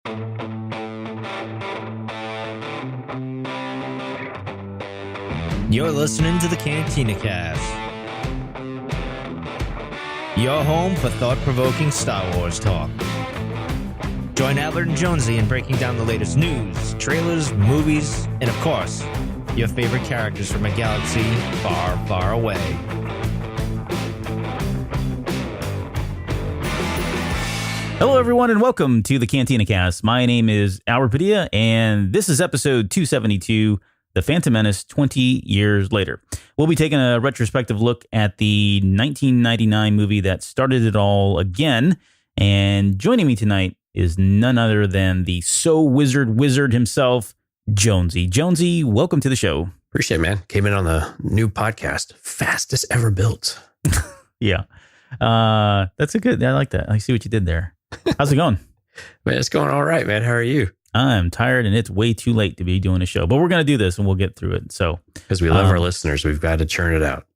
You're listening to the Cantina Cast, your home for thought-provoking Star Wars talk. Join Albert and Jonesy in breaking down the latest news, trailers, movies, and of course, your favorite characters from a galaxy far, far away. Hello, everyone, and welcome to the Cantina Cast. My name is Albert Padilla, and this is episode 272, The Phantom Menace 20 years later. We'll be taking a retrospective look at the 1999 movie that started it all again. And joining me tonight is none other than the wizard himself, Jonesy. Jonesy, welcome to the show. Appreciate it, man. Came in on the new podcast, fastest ever built. Yeah. That's a good, I like that. I see what you did there. How's it going? Man, it's going all right, man. How are you? I'm tired and it's way too late to be doing a show, but we're going to do this and we'll get through it. So, because we love our listeners, we've got to churn it out.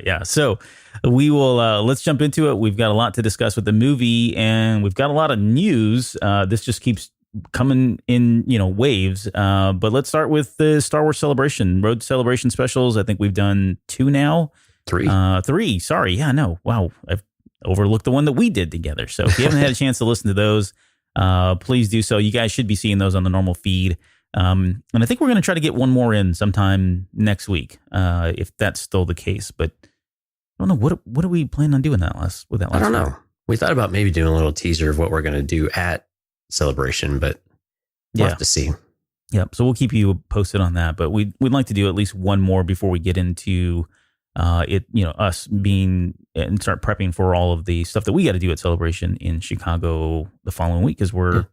Yeah. So we will, let's jump into it. We've got a lot to discuss with the movie and we've got a lot of news. This just keeps coming in, waves. But let's start with the Star Wars Celebration, Road Celebration specials. I think we've done 2 now. 3. 3. Sorry. Yeah, no. Wow. I've overlooked the one that we did together. So if you haven't had a chance to listen to those, please do so. You guys should be seeing those on the normal feed. And I think we're going to try to get one more in sometime next week, if that's still the case. But I don't know. What are we planning on doing with that last I don't know. one? We thought about maybe doing a little teaser of what we're going to do at Celebration, but we'll have to see. Yep. So we'll keep you posted on that. But we'd like to do at least one more before we get into us being and start prepping for all of the stuff that we got to do at Celebration in Chicago the following week, because we're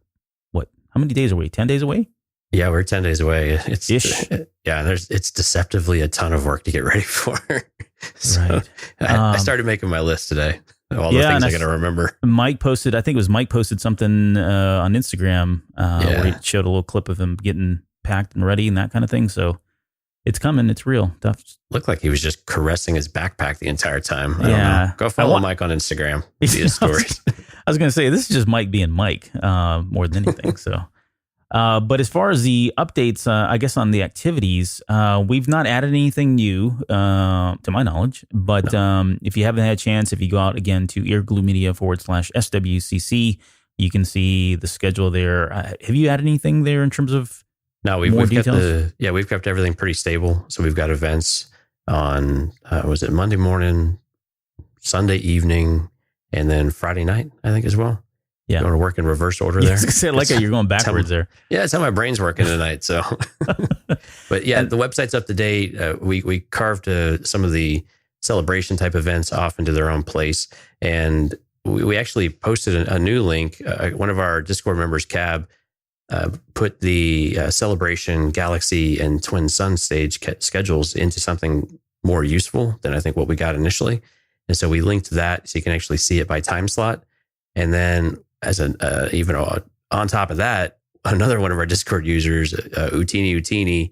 how many days away? 10 days away? Yeah, we're 10 days away. It's Ish. It's deceptively a ton of work to get ready for. So Right. I started making my list today. All the things I got to remember. Mike posted something on Instagram where he showed a little clip of him getting packed and ready and that kind of thing. So it's coming. It's real. Looked like he was just caressing his backpack the entire time. I don't know. Go follow Mike on Instagram. See his stories. I was going to say, this is just Mike being Mike more than anything. So, but as far as the updates, I guess on the activities, we've not added anything new to my knowledge. But if you haven't had a chance, if you go out again to eargluemedia.com/SWCC, you can see the schedule there. Have you added anything there in terms of No, we've kept everything pretty stable. So we've got events on, was it Monday morning, Sunday evening, and then Friday night, I think as well. Yeah. You want to work in reverse order there? You're going backwards there. Yeah, it's how my brain's working tonight. So, but yeah, the website's up to date. We carved some of the celebration type events off into their own place. And we actually posted a new link. One of our Discord members, Cab, put the Celebration Galaxy and Twin Sun stage schedules into something more useful than I think what we got initially. And so we linked that so you can actually see it by time slot. And then as even on top of that, another one of our Discord users, Utini,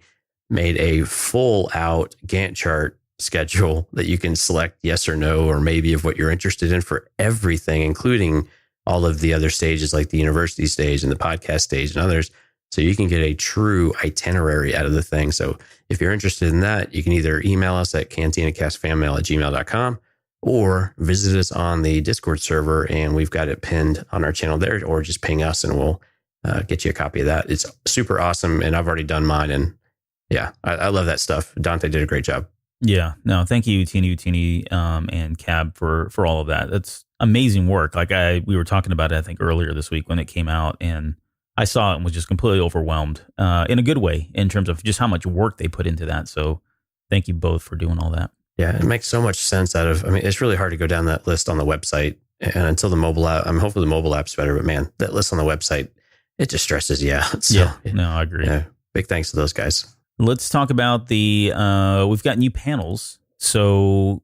made a full out Gantt chart schedule that you can select yes or no, or maybe of what you're interested in for everything, including all of the other stages like the university stage and the podcast stage and others. So you can get a true itinerary out of the thing. So if you're interested in that, you can either email us at cantinacastfanmail@gmail.com or visit us on the Discord server, and we've got it pinned on our channel there, or just ping us and we'll get you a copy of that. It's super awesome, and I've already done mine. And yeah, I love that stuff. Dante did a great job. Yeah, no, thank you, Utini, and Cab for all of that. That's amazing work. Like we were talking about it, I think earlier this week when it came out, and I saw it and was just completely overwhelmed in a good way in terms of just how much work they put into that. So thank you both for doing all that. Yeah, it makes so much sense it's really hard to go down that list on the website, and until the mobile app, hopefully the mobile app's better, but man, that list on the website, it just stresses you out. So, no, I agree. Yeah, big thanks to those guys. Let's talk about we've got new panels. So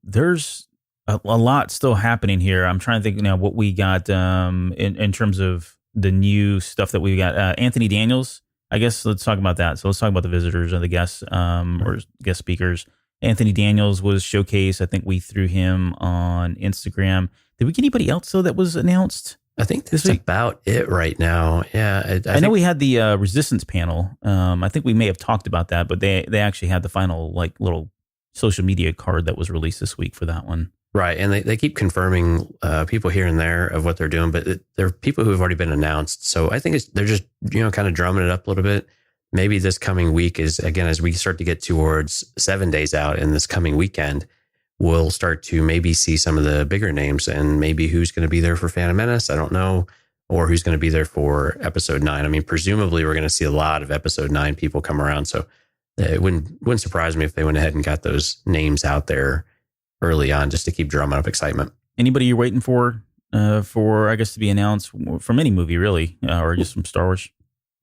there's a lot still happening here. I'm trying to think now what we got in terms of the new stuff that we got. Anthony Daniels, I guess let's talk about that. So let's talk about the visitors and the guests or guest speakers. Anthony Daniels was showcased. I think we threw him on Instagram. Did we get anybody else though that was announced? I think that's about it right now. Yeah. I know we had the Resistance panel. I think we may have talked about that, but they actually had the final like little social media card that was released this week for that one. Right. And they keep confirming people here and there of what they're doing, but there are people who have already been announced. So I think they're just, kind of drumming it up a little bit. Maybe this coming week is, again, as we start to get towards 7 days out in this coming weekend, we'll start to maybe see some of the bigger names and maybe who's going to be there for Phantom Menace. I don't know. Or who's going to be there for episode 9. I mean, presumably we're going to see a lot of episode 9 people come around. So it wouldn't surprise me if they went ahead and got those names out there early on just to keep drumming up excitement. Anybody you're waiting for, I guess, to be announced from any movie, really, or just from Star Wars?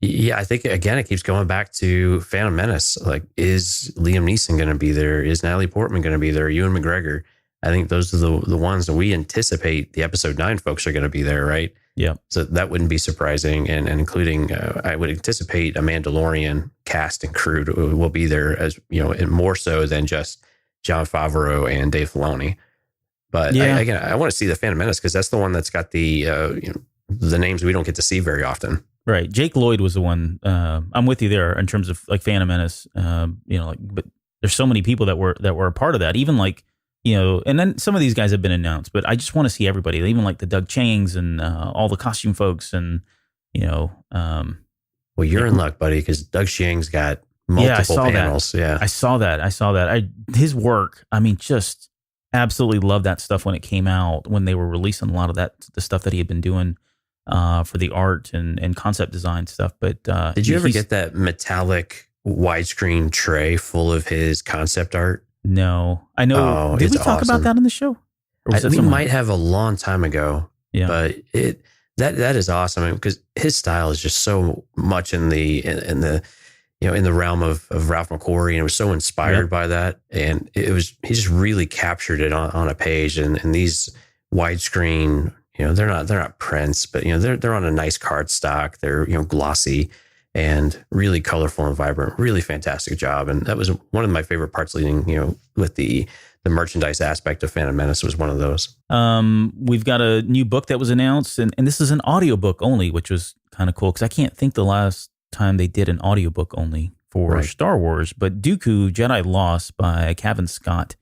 Yeah, I think, again, it keeps going back to Phantom Menace. Like, is Liam Neeson going to be there? Is Natalie Portman going to be there? Ewan McGregor? I think those are the ones that we anticipate the episode 9 folks are going to be there, right? Yeah. So that wouldn't be surprising. And including, I would anticipate a Mandalorian cast and crew will be there as, and more so than just Jon Favreau and Dave Filoni. But yeah. I want to see the Phantom Menace because that's the one that's got the names we don't get to see very often. Right. Jake Lloyd was the one. I'm with you there in terms of like Phantom Menace. But there's so many people that were a part of that. Even like, and then some of these guys have been announced, but I just want to see everybody, even like the Doug Changs and all the costume folks and, well, you're in luck, buddy, because Doug Chiang's got multiple panels. That. Yeah. I saw that. His work, I mean, just absolutely loved that stuff when it came out, when they were releasing a lot of the stuff that he had been doing for the art and concept design stuff. But did you ever get that metallic widescreen tray full of his concept art? No, I know. Did we talk about that in the show? We might have a long time ago. Yeah, but that is awesome because his style is just so much in the realm of Ralph McQuarrie, and it was so inspired by that. And he just really captured it on a page. And these widescreen, they're not prints, but they're on a nice cardstock. They're glossy and really colorful and vibrant. Really fantastic job. And that was one of my favorite parts leading, with the merchandise aspect of Phantom Menace was one of those. We've got a new book that was announced, and this is an audiobook only, which was kind of cool because I can't think the last time they did an audiobook only for Star Wars. But Dooku, Jedi Lost by Cavan Scott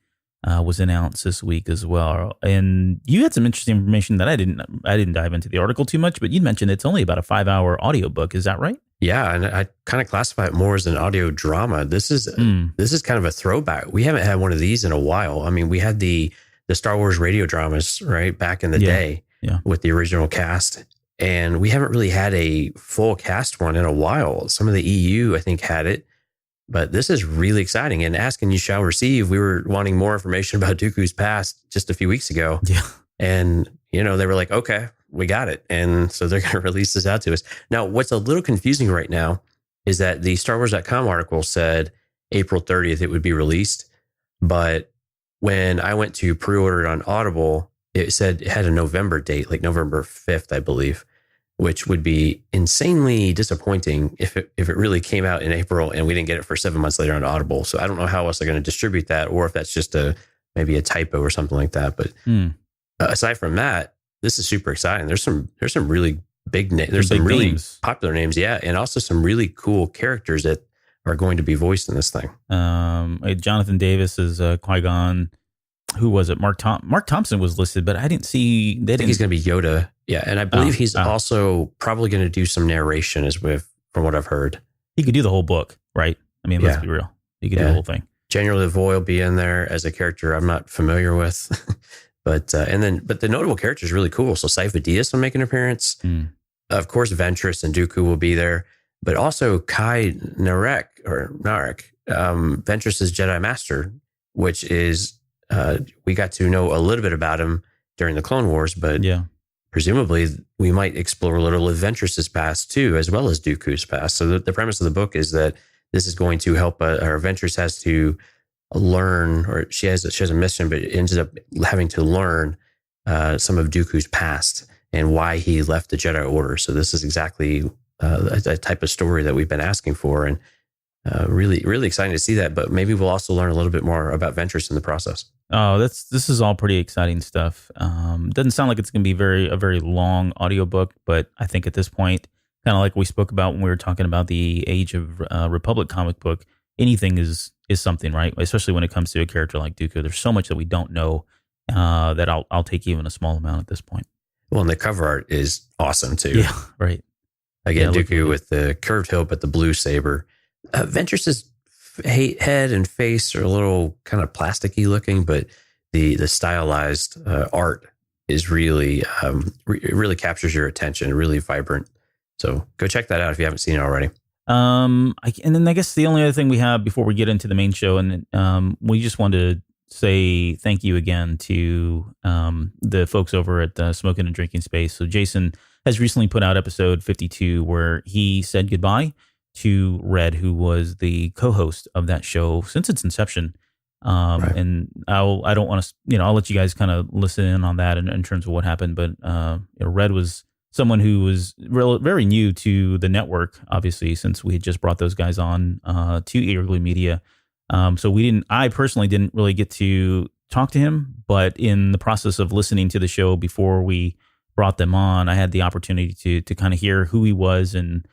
was announced this week as well. And you had some interesting information that I didn't dive into the article too much, but you mentioned it's only about a 5-hour audiobook. Is that right? Yeah, and I kind of classify it more as an audio drama. This is kind of a throwback. We haven't had one of these in a while. I mean, we had the Star Wars radio dramas, right, back in the day with the original cast. And we haven't really had a full cast one in a while. Some of the EU, I think, had it. But this is really exciting. And ask and you shall receive. We were wanting more information about Dooku's past just a few weeks ago. Yeah. And, they were like, okay, we got it. And so they're going to release this out to us. Now, what's a little confusing right now is that the StarWars.com article said April 30th it would be released. But when I went to pre-order it on Audible, it said it had a November date, like November 5th, I believe, which would be insanely disappointing if it really came out in April and we didn't get it for 7 months later on Audible. So I don't know how else they're going to distribute that, or if that's just maybe a typo or something like that. But aside from that, this is super exciting. There's some really big names. There's some really popular names, and also some really cool characters that are going to be voiced in this thing. Jonathan Davis is Qui-Gon. Who was it? Mark Thompson was listed, but I didn't see. I think he's going to be Yoda. Yeah, and I believe he's also probably going to do some narration, from what I've heard. He could do the whole book, right? I mean, let's be real. He could do the whole thing. General Lavoie will be in there as a character I'm not familiar with. But the notable character is really cool. So Saifa Diaz will make an appearance. Of course, Ventress and Dooku will be there, but also Kai Narek. Ventress's Jedi Master, which is we got to know a little bit about him during the Clone Wars, but presumably we might explore a little of Ventress's past too, as well as Dooku's past. So the premise of the book is that this is going to help. Ventress has to learn, or she has a mission, but ends up having to learn some of Dooku's past and why he left the Jedi Order. So this is exactly a type of story that we've been asking for, and really, really exciting to see that. But maybe we'll also learn a little bit more about Ventress in the process. Oh, this is all pretty exciting stuff. Doesn't sound like it's going to be a very long audiobook, but I think at this point, kind of like we spoke about when we were talking about the Age of Republic comic book, anything is something, right? Especially when it comes to a character like Dooku. There's so much that we don't know that I'll take even a small amount at this point. Well, and the cover art is awesome too. Yeah, right. Again, Dooku with the curved hilt, but the blue saber. Ventress's head and face are a little kind of plasticky looking, but the stylized art is really it really captures your attention. Really vibrant. So go check that out if you haven't seen it already. And then I guess the only other thing we have before we get into the main show, and we just wanted to say thank you again to the folks over at Smoking and Drinking Space. So Jason has recently put out episode 52 where he said goodbye to Red, who was the co-host of that show since its inception. Right. And I don't want to, I'll let you guys kind of listen in on that in terms of what happened. But Red was someone who was very new to the network, obviously, since we had just brought those guys on to Eagerly Media. So I personally didn't really get to talk to him, but in the process of listening to the show before we brought them on, I had the opportunity to kind of hear who he was and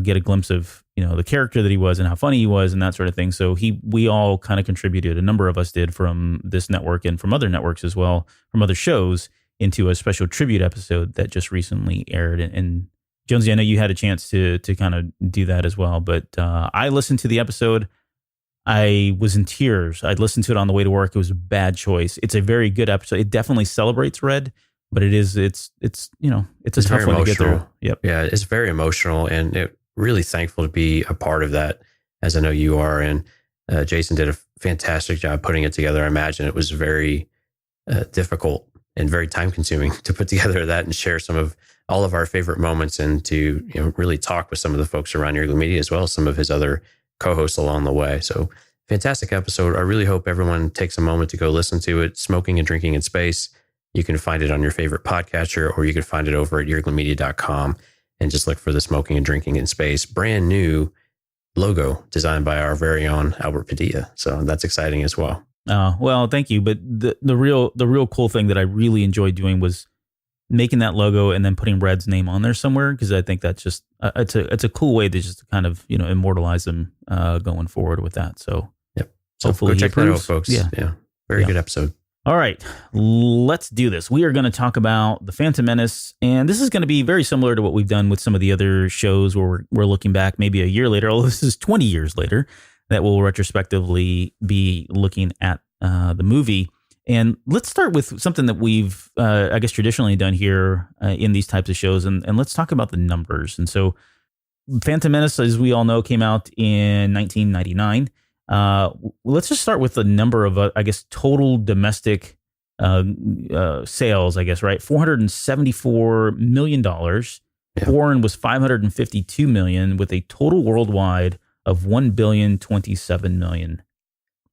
get a glimpse of, the character that he was and how funny he was and that sort of thing. So we all kind of contributed, a number of us did from this network and from other networks as well, from other shows, into a special tribute episode that just recently aired. And Jonesy, I know you had a chance to kind of do that as well, but I listened to the episode. I was in tears. I'd listened to it on the way to work. It was a bad choice. It's a very good episode. It definitely celebrates Red, but it's a tough one to get through. Yep. Yeah, it's very emotional, and really thankful to be a part of that, as I know you are. And Jason did a fantastic job putting it together. I imagine it was very difficult and very time consuming to put together that and share some of all of our favorite moments, and to really talk with some of the folks around Eagerly Media as well as some of his other co-hosts along the way. So fantastic episode. I really hope everyone takes a moment to go listen to it. Smoking and Drinking in Space. You can find it on your favorite podcatcher, or you can find it over at eagerlymedia.com and just look for the Smoking and Drinking in Space brand new logo designed by our very own Albert Padilla. So that's exciting as well. Well, thank you. But the real cool thing that I really enjoyed doing was making that logo and then putting Red's name on there somewhere, because I think that's just it's a cool way to just kind of immortalize him going forward with that. So yep. So hopefully go check that out, folks. Yeah. Very good episode. All right, let's do this. We are going to talk about The Phantom Menace, and this is going to be very similar to what we've done with some of the other shows where we're looking back maybe a year later, although this is 20 years later, that we'll retrospectively be looking at the movie. And let's start with something that we've, I guess, traditionally done here in these types of shows, and let's talk about the numbers. And so Phantom Menace, as we all know, came out in 1999. Let's just start with the number of, I guess, total domestic sales, I guess, right? $474 million. Yeah. Foreign was $552 million, with a total worldwide of $1,027 million.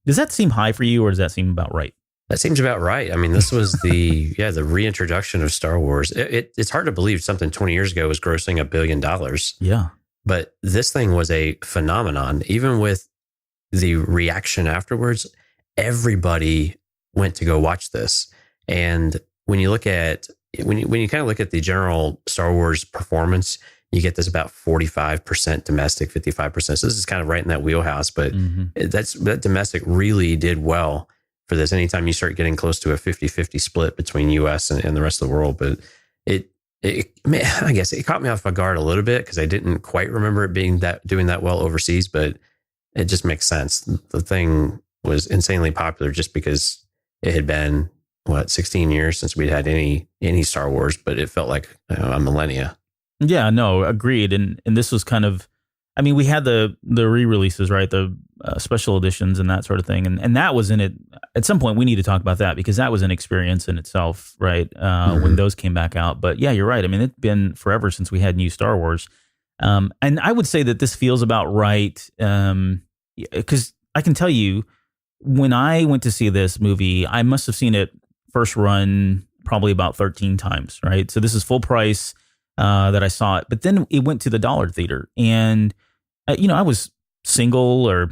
Does that seem high for you, or does that seem about right? That seems about right. I mean, this was the reintroduction of Star Wars. It's hard to believe something 20 years ago was grossing $1 billion. Yeah. But this thing was a phenomenon. Even with the reaction afterwards, everybody went to go watch this. And when you look at when you kind of look at the general Star Wars performance, you get this about 45% domestic, 55%. So this is kind of right in that wheelhouse. But that domestic really did well for this. Anytime you start getting close to a 50-50 split between US and the rest of the world. But I guess it caught me off my guard a little bit, because I didn't quite remember it doing that well overseas, but it just makes sense. The thing was insanely popular just because it had been 16 years since we'd had any Star Wars, but it felt like a millennia. Yeah, no, agreed. And this was kind of, I mean, we had the re-releases, right? The special editions and that sort of thing. And that was in it. At some point, we need to talk about that, because that was an experience in itself, right? When those came back out. But yeah, you're right. I mean, it's been forever since we had new Star Wars. And I would say that this feels about right. Because I can tell you, when I went to see this movie, I must have seen it first run probably about 13 times, right? So this is full price that I saw it. But then it went to the dollar theater. And, I was single, or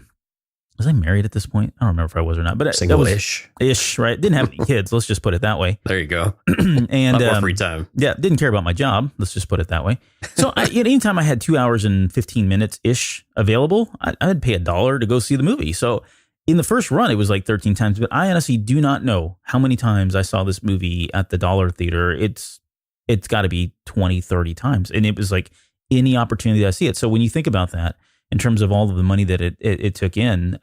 Was I married at this point? I don't remember if I was or not, but Single-ish. Ish, right? Didn't have any kids. Let's just put it that way. There you go. And more free time. Yeah, didn't care about my job. Let's just put it that way. So anytime I had 2 hours and 15 minutes ish available, I'd pay $1 to go see the movie. So in the first run, it was like 13 times, but I honestly do not know how many times I saw this movie at the Dollar Theater. It's got to be 20, 30 times. And it was like any opportunity I see it. So when you think about that, in terms of all of the money that it took in,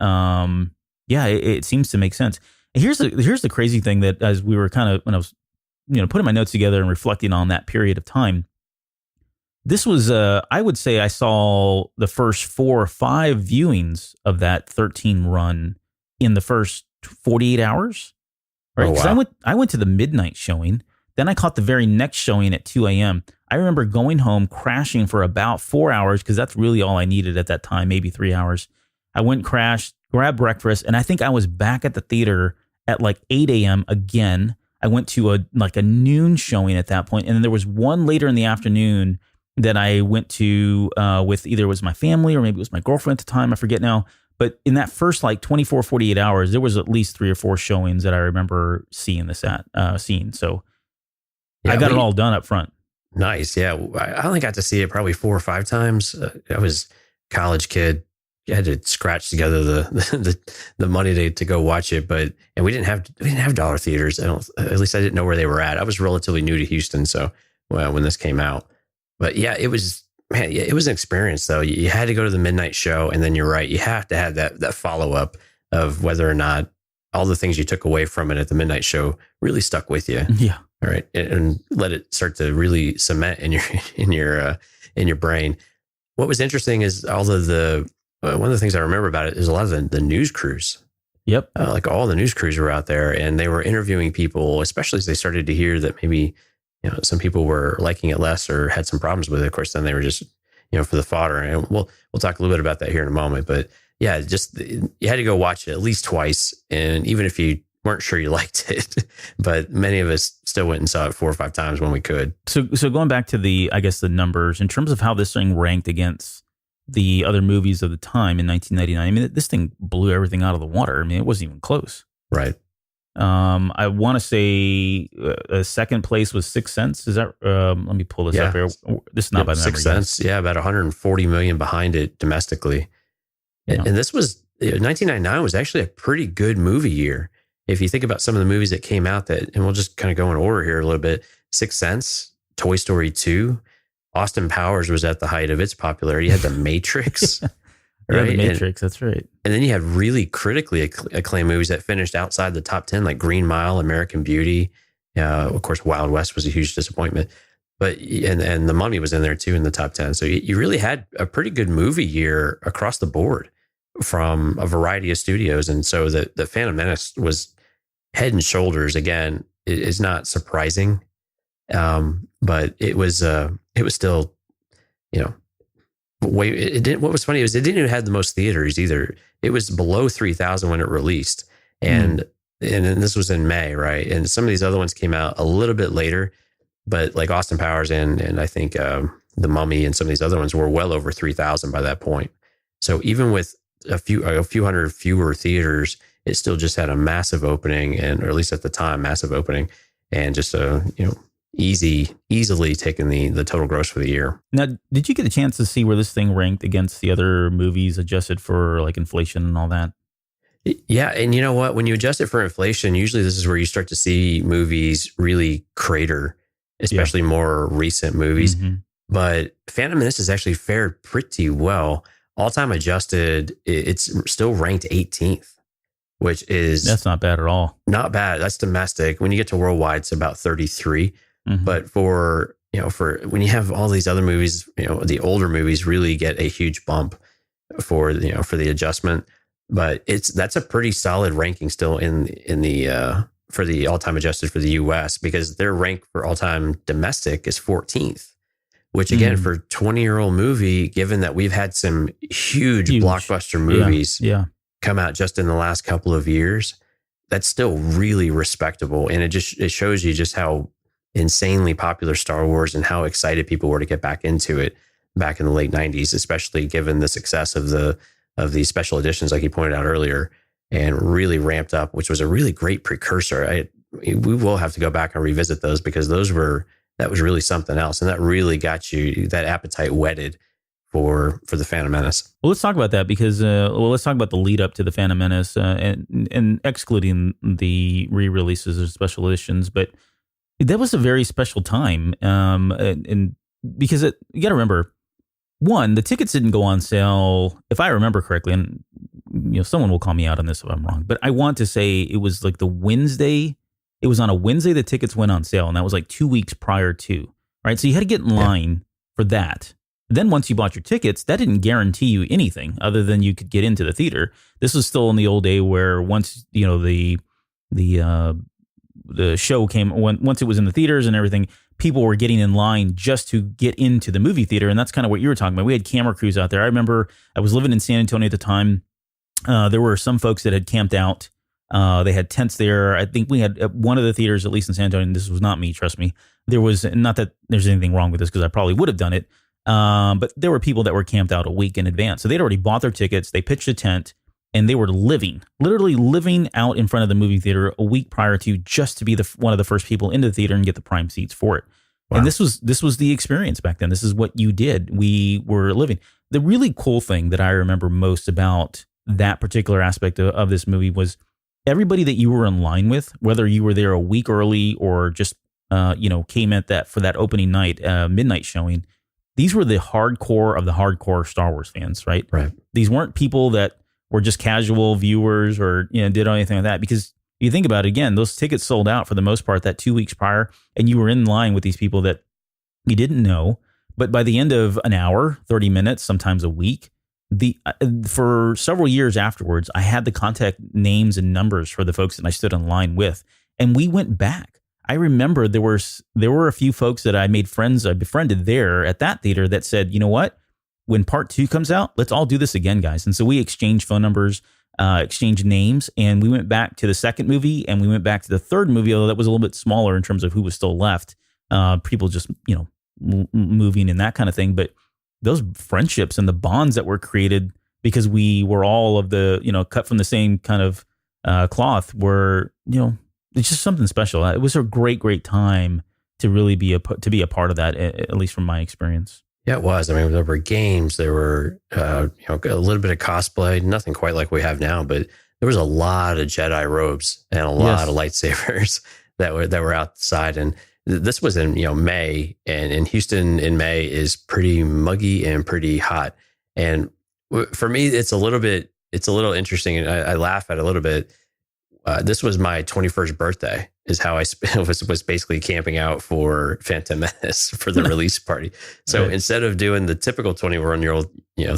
it seems to make sense. And here's the crazy thing that as we were kind of, when I was, putting my notes together and reflecting on that period of time, this was, I would say I saw the first 4 or 5 viewings of that 13 run in the first 48 hours. Right? Because I went to the midnight showing. Then I caught the very next showing at 2 a.m. I remember going home, crashing for about 4 hours because that's really all I needed at that time, maybe 3 hours. I went, crashed, grabbed breakfast, and I think I was back at the theater at like 8 a.m. again. I went to a noon showing at that point, and then there was one later in the afternoon that I went to with either it was my family or maybe it was my girlfriend at the time. I forget now. But in that first 24, 48 hours, there was at least 3 or 4 showings that I remember seeing this at. So I got it all done up front. Nice. Yeah. I only got to see it probably 4 or 5 times. I was a college kid. You had to scratch together the money to go watch it. And we didn't have dollar theaters. At least I didn't know where they were at. I was relatively new to Houston. So when this came out, but yeah, it was an experience though. You had to go to the midnight show, and then you're right. You have to have that follow up of whether or not all the things you took away from it at the midnight show really stuck with you. Yeah. All right. And let it start to really cement in your brain. What was interesting is all of one of the things I remember about it is a lot of the news crews. Yep. Like all the news crews were out there, and they were interviewing people, especially as they started to hear that maybe, some people were liking it less or had some problems with it. Of course, then they were just, for the fodder. And we'll talk a little bit about that here in a moment. But yeah, just you had to go watch it at least twice. And even if you weren't sure you liked it, but many of us still went and saw it 4 or 5 times when we could. So going back to the numbers in terms of how this thing ranked against the other movies of the time in 1999. I mean, this thing blew everything out of the water. I mean, it wasn't even close. Right. I want to say second place was 6 cents. Is that? Let me pull this up here. This is not by memory. 6 cents. Yeah, about 140 million behind it domestically. Yeah. And this was 1999 was actually a pretty good movie year. If you think about some of the movies that came out and we'll just kind of go in order here a little bit. 6 Cents, Toy Story 2, Austin Powers was at the height of its popularity. You had The Matrix. Right? Yeah, The Matrix, that's right. And then you had really critically acclaimed movies that finished outside the top 10, like Green Mile, American Beauty. Of course, Wild West was a huge disappointment. But and The Mummy was in there too in the top 10. So you really had a pretty good movie year across the board from a variety of studios. And so the Phantom Menace was head and shoulders, again, is not surprising. But it was still, what was funny was it didn't even have the most theaters either. It was below 3,000 when it released. And this was in May, right? And some of these other ones came out a little bit later, but like Austin Powers and I think The Mummy and some of these other ones were well over 3,000 by that point. So even with a few hundred fewer theaters, it still just had a massive opening, or at least at the time, massive opening, and just easily taking the total gross for the year. Now, did you get a chance to see where this thing ranked against the other movies adjusted for like inflation and all that? Yeah, and you know what? When you adjust it for inflation, usually this is where you start to see movies really crater, especially more recent movies. Mm-hmm. But Phantom Menace has actually fared pretty well. All-time adjusted, it's still ranked 18th. Which is... That's not bad at all. Not bad. That's domestic. When you get to worldwide, it's about 33. Mm-hmm. But for when you have all these other movies, the older movies really get a huge bump for the adjustment. But that's a pretty solid ranking still in the for the all-time adjusted for the US, because their rank for all-time domestic is 14th. Which again, for a 20-year-old movie, given that we've had some huge blockbuster movies. Yeah. Come out just in the last couple of years, that's still really respectable. And it shows you just how insanely popular Star Wars and how excited people were to get back into it back in the late 90s, especially given the success of the of these special editions, like you pointed out earlier, and really ramped up, which was a really great precursor. We will have to go back and revisit those, because that was really something else. And that really got you that appetite whetted for the Phantom Menace. Well, let's talk about that, because let's talk about the lead up to the Phantom Menace, and excluding the re-releases or special editions. But that was a very special time, and because you got to remember, one, the tickets didn't go on sale, if I remember correctly, and someone will call me out on this if I'm wrong, but I want to say it was like the Wednesday. It was on a Wednesday the tickets went on sale, and that was like 2 weeks prior to, right? So you had to get in line for that. Then once you bought your tickets, that didn't guarantee you anything other than you could get into the theater. This was still in the old day where once the show came, once it was in the theaters and everything, people were getting in line just to get into the movie theater, and that's kind of what you were talking about. We had camera crews out there. I remember I was living in San Antonio at the time. There were some folks that had camped out. They had tents there. I think we had one of the theaters, at least in San Antonio, and this was not me, trust me. There was, not that there's anything wrong with this, because I probably would have done it. But there were people that were camped out a week in advance. So they'd already bought their tickets. They pitched a tent, and they were literally living out in front of the movie theater a week prior to, just to be one of the first people into the theater and get the prime seats for it. Wow. And this was the experience back then. This is what you did. We were living. The really cool thing that I remember most about that particular aspect of this movie was everybody that you were in line with, whether you were there a week early or just came at for that opening night, midnight showing. These were the hardcore of the hardcore Star Wars fans, right? Right. These weren't people that were just casual viewers or did anything like that, because you think about it again, those tickets sold out for the most part that 2 weeks prior, and you were in line with these people that you didn't know. But by the end of an hour, 30 minutes, sometimes a week, for several years afterwards, I had the contact names and numbers for the folks that I stood in line with, and we went back. I remember there were a few folks that I befriended there at that theater that said, you know what, when part 2 comes out, let's all do this again, guys. And so we exchanged phone numbers, exchanged names, and we went back to the second movie, and we went back to the third movie, although that was a little bit smaller in terms of who was still left. People just, moving and that kind of thing. But those friendships and the bonds that were created because we were all of the, cut from the same kind of cloth were, it's just something special. It was a great, great time to really be a part of that, at least from my experience. Yeah, it was. I mean, there were games, there were, a little bit of cosplay, nothing quite like we have now, but there was a lot of Jedi robes and a lot of lightsabers that were outside. And this was in, May, and in Houston in May is pretty muggy and pretty hot. And for me, it's a little interesting. And I laugh at it a little bit. This was my 21st birthday, is how I was basically camping out for Phantom Menace for the release party. So instead of doing the typical 21-year-old,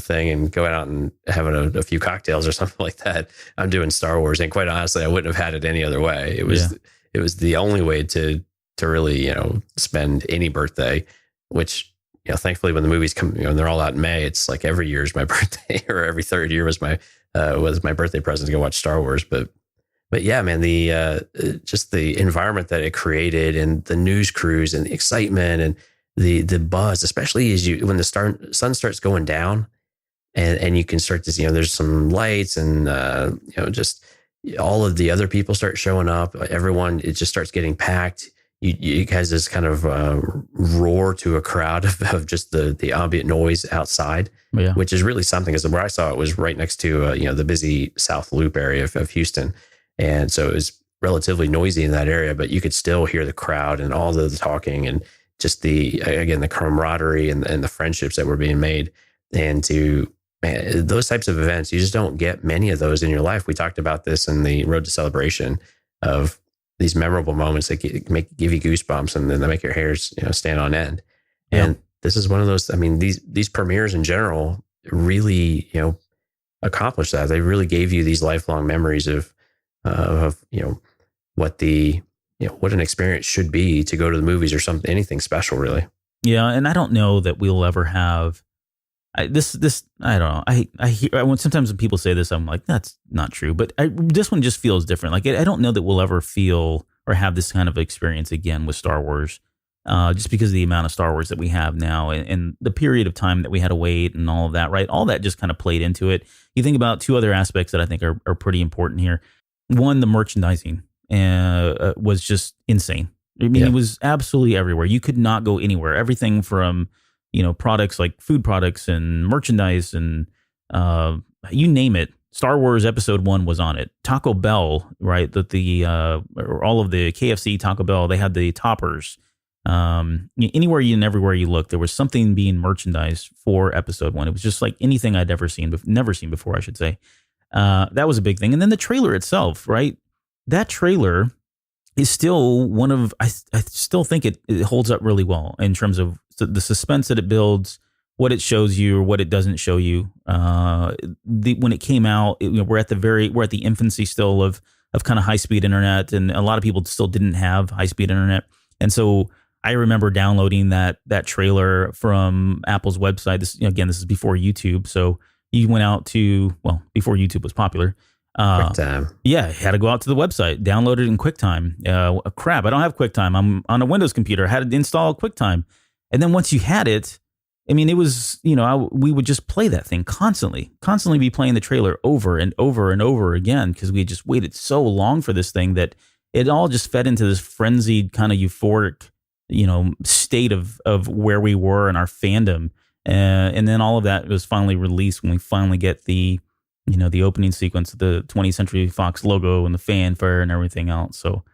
thing and going out and having a few cocktails or something like that, I'm doing Star Wars. And quite honestly, I wouldn't have had it any other way. It was the only way to really, spend any birthday, which, thankfully when the movies come, and they're all out in May, it's like every year is my birthday, or every third year was my birthday present to go watch Star Wars. But yeah, man, the just the environment that it created, and the news crews, and the excitement, and the buzz, especially when the sun starts going down, and you can start to see, there's some lights, and just all of the other people start showing up. Everyone, it just starts getting packed. You guys this kind of roar to a crowd of just the ambient noise outside, which is really something. Because where I saw it was right next to the busy South Loop area of Houston. And so it was relatively noisy in that area, but you could still hear the crowd and all the talking, and just the camaraderie and the friendships that were being made. And those types of events, you just don't get many of those in your life. We talked about this in the Road to Celebration, of these memorable moments that give you goosebumps, and then they make your hairs stand on end. And this is one of those. I mean, these premieres in general really accomplished that. They really gave you these lifelong memories of what what an experience should be to go to the movies, or anything special, really. Yeah, and I don't know that we'll ever have this. I don't know. I hear sometimes when people say this, I'm like, that's not true. But this one just feels different. Like I don't know that we'll ever feel or have this kind of experience again with Star Wars. just because of the amount of Star Wars that we have now and the period of time that we had to wait and all of that, right? All that just kind of played into it. You think about two other aspects that I think are pretty important here. One, the merchandising was just insane. I mean, It was absolutely everywhere. You could not go anywhere. Everything from, products like food products and merchandise and you name it. Star Wars Episode 1 was on it. Taco Bell, right? Or all of the KFC, Taco Bell, they had the toppers. Anywhere and everywhere you look, there was something being merchandised for Episode 1. It was just like anything I'd never seen before, I should say. That was a big thing. And then the trailer itself, right? That trailer is still I still think it holds up really well in terms of the suspense that it builds, what it shows you or what it doesn't show you. When it came out, we're at the infancy still of kind of high speed internet, and a lot of people still didn't have high speed internet. And so I remember downloading that trailer from Apple's website. This is before YouTube. So you went out to, before YouTube was popular. QuickTime. Yeah, had to go out to the website, download it in QuickTime. Crap, I don't have QuickTime. I'm on a Windows computer. I had to install QuickTime. And then once you had it, I mean, it was, we would just play that thing constantly be playing the trailer over and over and over again because we had just waited so long for this thing that it all just fed into this frenzied kind of euphoric, state of where we were in our fandom. And then all of that was finally released when we finally get the opening sequence, the 20th Century Fox logo and the fanfare and everything else. So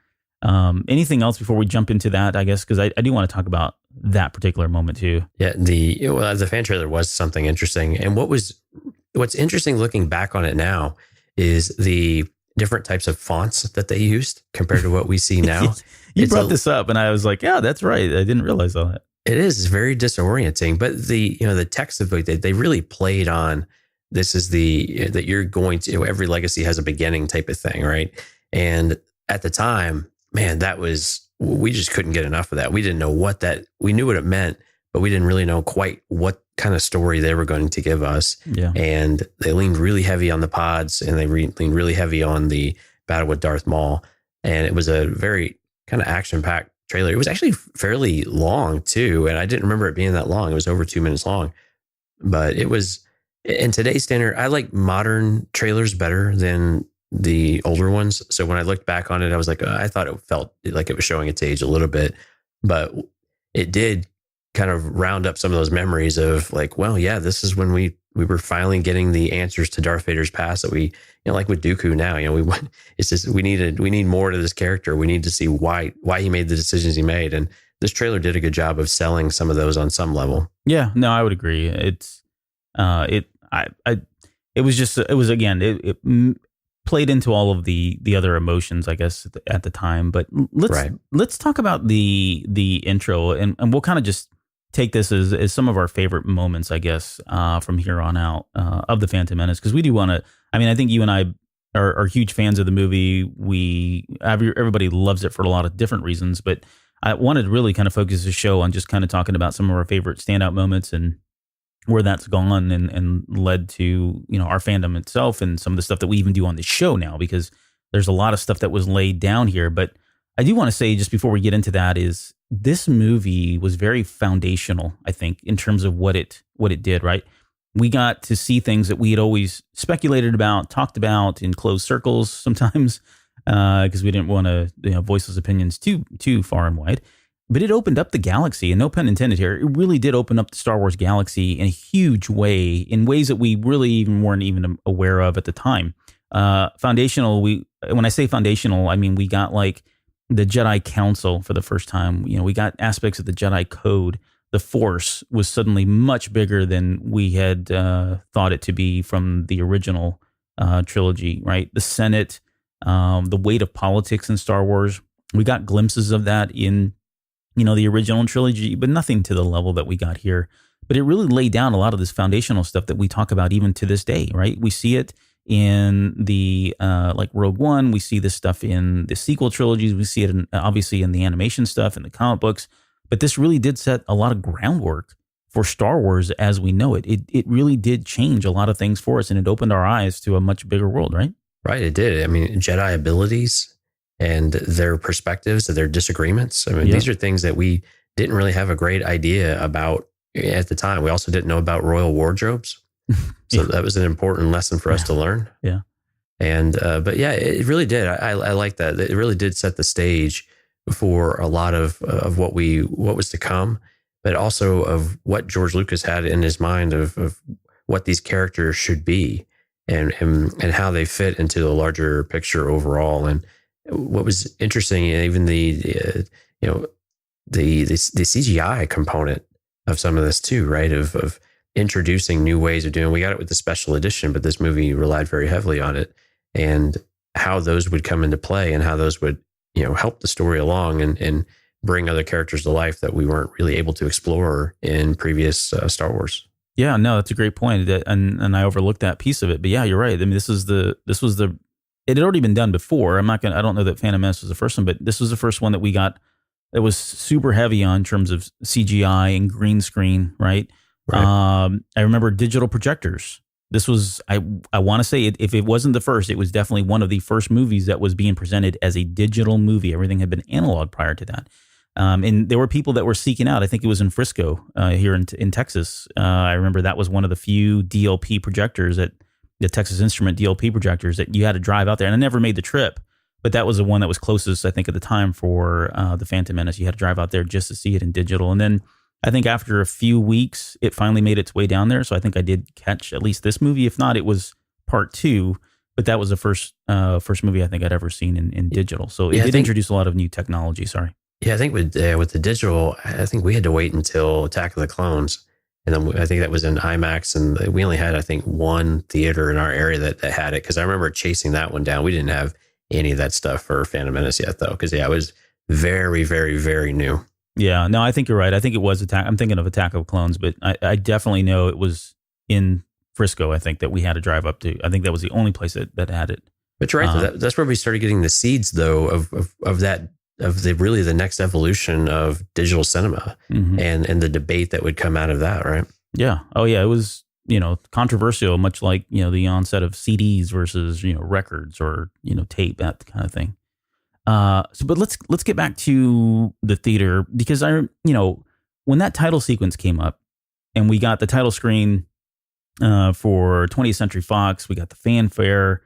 anything else before we jump into that, I guess, because I do want to talk about that particular moment too. Yeah, the fan trailer was something interesting. And what's interesting looking back on it now is the different types of fonts that they used compared to what we see now. You brought this up and I was like, yeah, that's right. I didn't realize all that. It is very disorienting, but the text of it, they really played on, this is that you're going to, every legacy has a beginning type of thing, right? And at the time, man, we just couldn't get enough of that. We didn't know we knew what it meant, but we didn't really know quite what kind of story they were going to give us. Yeah. And they leaned really heavy on the pods and they leaned really heavy on the battle with Darth Maul. And it was a very kind of action-packed trailer. It was actually fairly long too. And I didn't remember it being that long. It was over 2 minutes long, but it was, in today's standard, I like modern trailers better than the older ones. So when I looked back on it, I was like, I thought it felt like it was showing its age a little bit, but it did kind of round up some of those memories of like, well, yeah, this is when we were finally getting the answers to Darth Vader's past that we, like with Dooku now, it's just, we need more to this character. We need to see why he made the decisions he made. And this trailer did a good job of selling some of those on some level. Yeah, no, I would agree. It's, it played into all of the other emotions, I guess, at the time. But let's talk about the intro, and we'll kind of just take this as some of our favorite moments, I guess, from here on out of the Phantom Menace, because we do want to. I mean, I think you and I are huge fans of the movie. Everybody loves it for a lot of different reasons, but I wanted to really kind of focus the show on just kind of talking about some of our favorite standout moments and where that's gone and led to, our fandom itself and some of the stuff that we even do on the show now, because there's a lot of stuff that was laid down here. But I do want to say, just before we get into that, is this movie was very foundational, I think, in terms of what it did, right? We got to see things that we had always speculated about, talked about in closed circles sometimes, because we didn't want to voice those opinions too far and wide. But it opened up the galaxy, and no pun intended here. It really did open up the Star Wars galaxy in a huge way, in ways that we really weren't even aware of at the time. Foundational. When I say foundational, I mean we got like the Jedi Council for the first time. We got aspects of the Jedi Code. The Force was suddenly much bigger than we had thought it to be from the original trilogy. Right, the Senate, the weight of politics in Star Wars. We got glimpses of that in the original trilogy, but nothing to the level that we got here. But it really laid down a lot of this foundational stuff that we talk about even to this day, right? We see it in the, like Rogue One. We see this stuff in the sequel trilogies. We see it obviously in the animation stuff and the comic books. But this really did set a lot of groundwork for Star Wars as we know it. It really did change a lot of things for us, and it opened our eyes to a much bigger world, right? Right, it did. I mean, Jedi abilities and their perspectives and their disagreements. I mean, these are things that we didn't really have a great idea about at the time. We also didn't know about royal wardrobes. So that was an important lesson for us to learn. Yeah. And, but yeah, it really did. I like that. It really did set the stage for a lot of what was to come, but also of what George Lucas had in his mind of what these characters should be and how they fit into the larger picture overall. And what was interesting, even the CGI component of some of this too, right? Of introducing new ways of doing. We got it with the special edition, but this movie relied very heavily on it, and how those would come into play and how those would, help the story along and bring other characters to life that we weren't really able to explore in previous Star Wars. Yeah, no, that's a great point. And I overlooked that piece of it. But yeah, you're right. I mean, it had already been done before. I don't know that Phantom Menace was the first one, but this was the first one that we got that was super heavy on in terms of CGI and green screen, right? I remember digital projectors. This was, I want to say, if it wasn't the first, it was definitely one of the first movies that was being presented as a digital movie. Everything had been analog prior to that. And there were people that were seeking out. I think it was in Frisco, here in Texas. I remember that was one of the few DLP projectors, the Texas Instrument DLP projectors, that you had to drive out there. And I never made the trip, but that was the one that was closest, I think, at the time for the Phantom Menace. You had to drive out there just to see it in digital. And then I think after a few weeks, it finally made its way down there. So I think I did catch at least this movie. If not, it was part 2. But that was the first movie I think I'd ever seen in digital. So it did introduce a lot of new technology. Sorry. Yeah, I think with the digital, I think we had to wait until Attack of the Clones. And then I think that was in IMAX. And we only had, I think, one theater in our area that had it. Because I remember chasing that one down. We didn't have any of that stuff for Phantom Menace yet, though. Because, it was very, very, very new. Yeah, no, I think you're right. I think it was Attack. I'm thinking of Attack of Clones, but I definitely know it was in Frisco. I think that we had to drive up to. I think that was the only place that had it. But you're right. That's where we started getting the seeds, though, of the next evolution of digital cinema, mm-hmm. and the debate that would come out of that, right? Yeah. Oh, yeah. It was controversial, much like the onset of CDs versus records or tape, that kind of thing. But let's get back to the theater, because when that title sequence came up and we got the title screen for 20th Century Fox, we got the fanfare,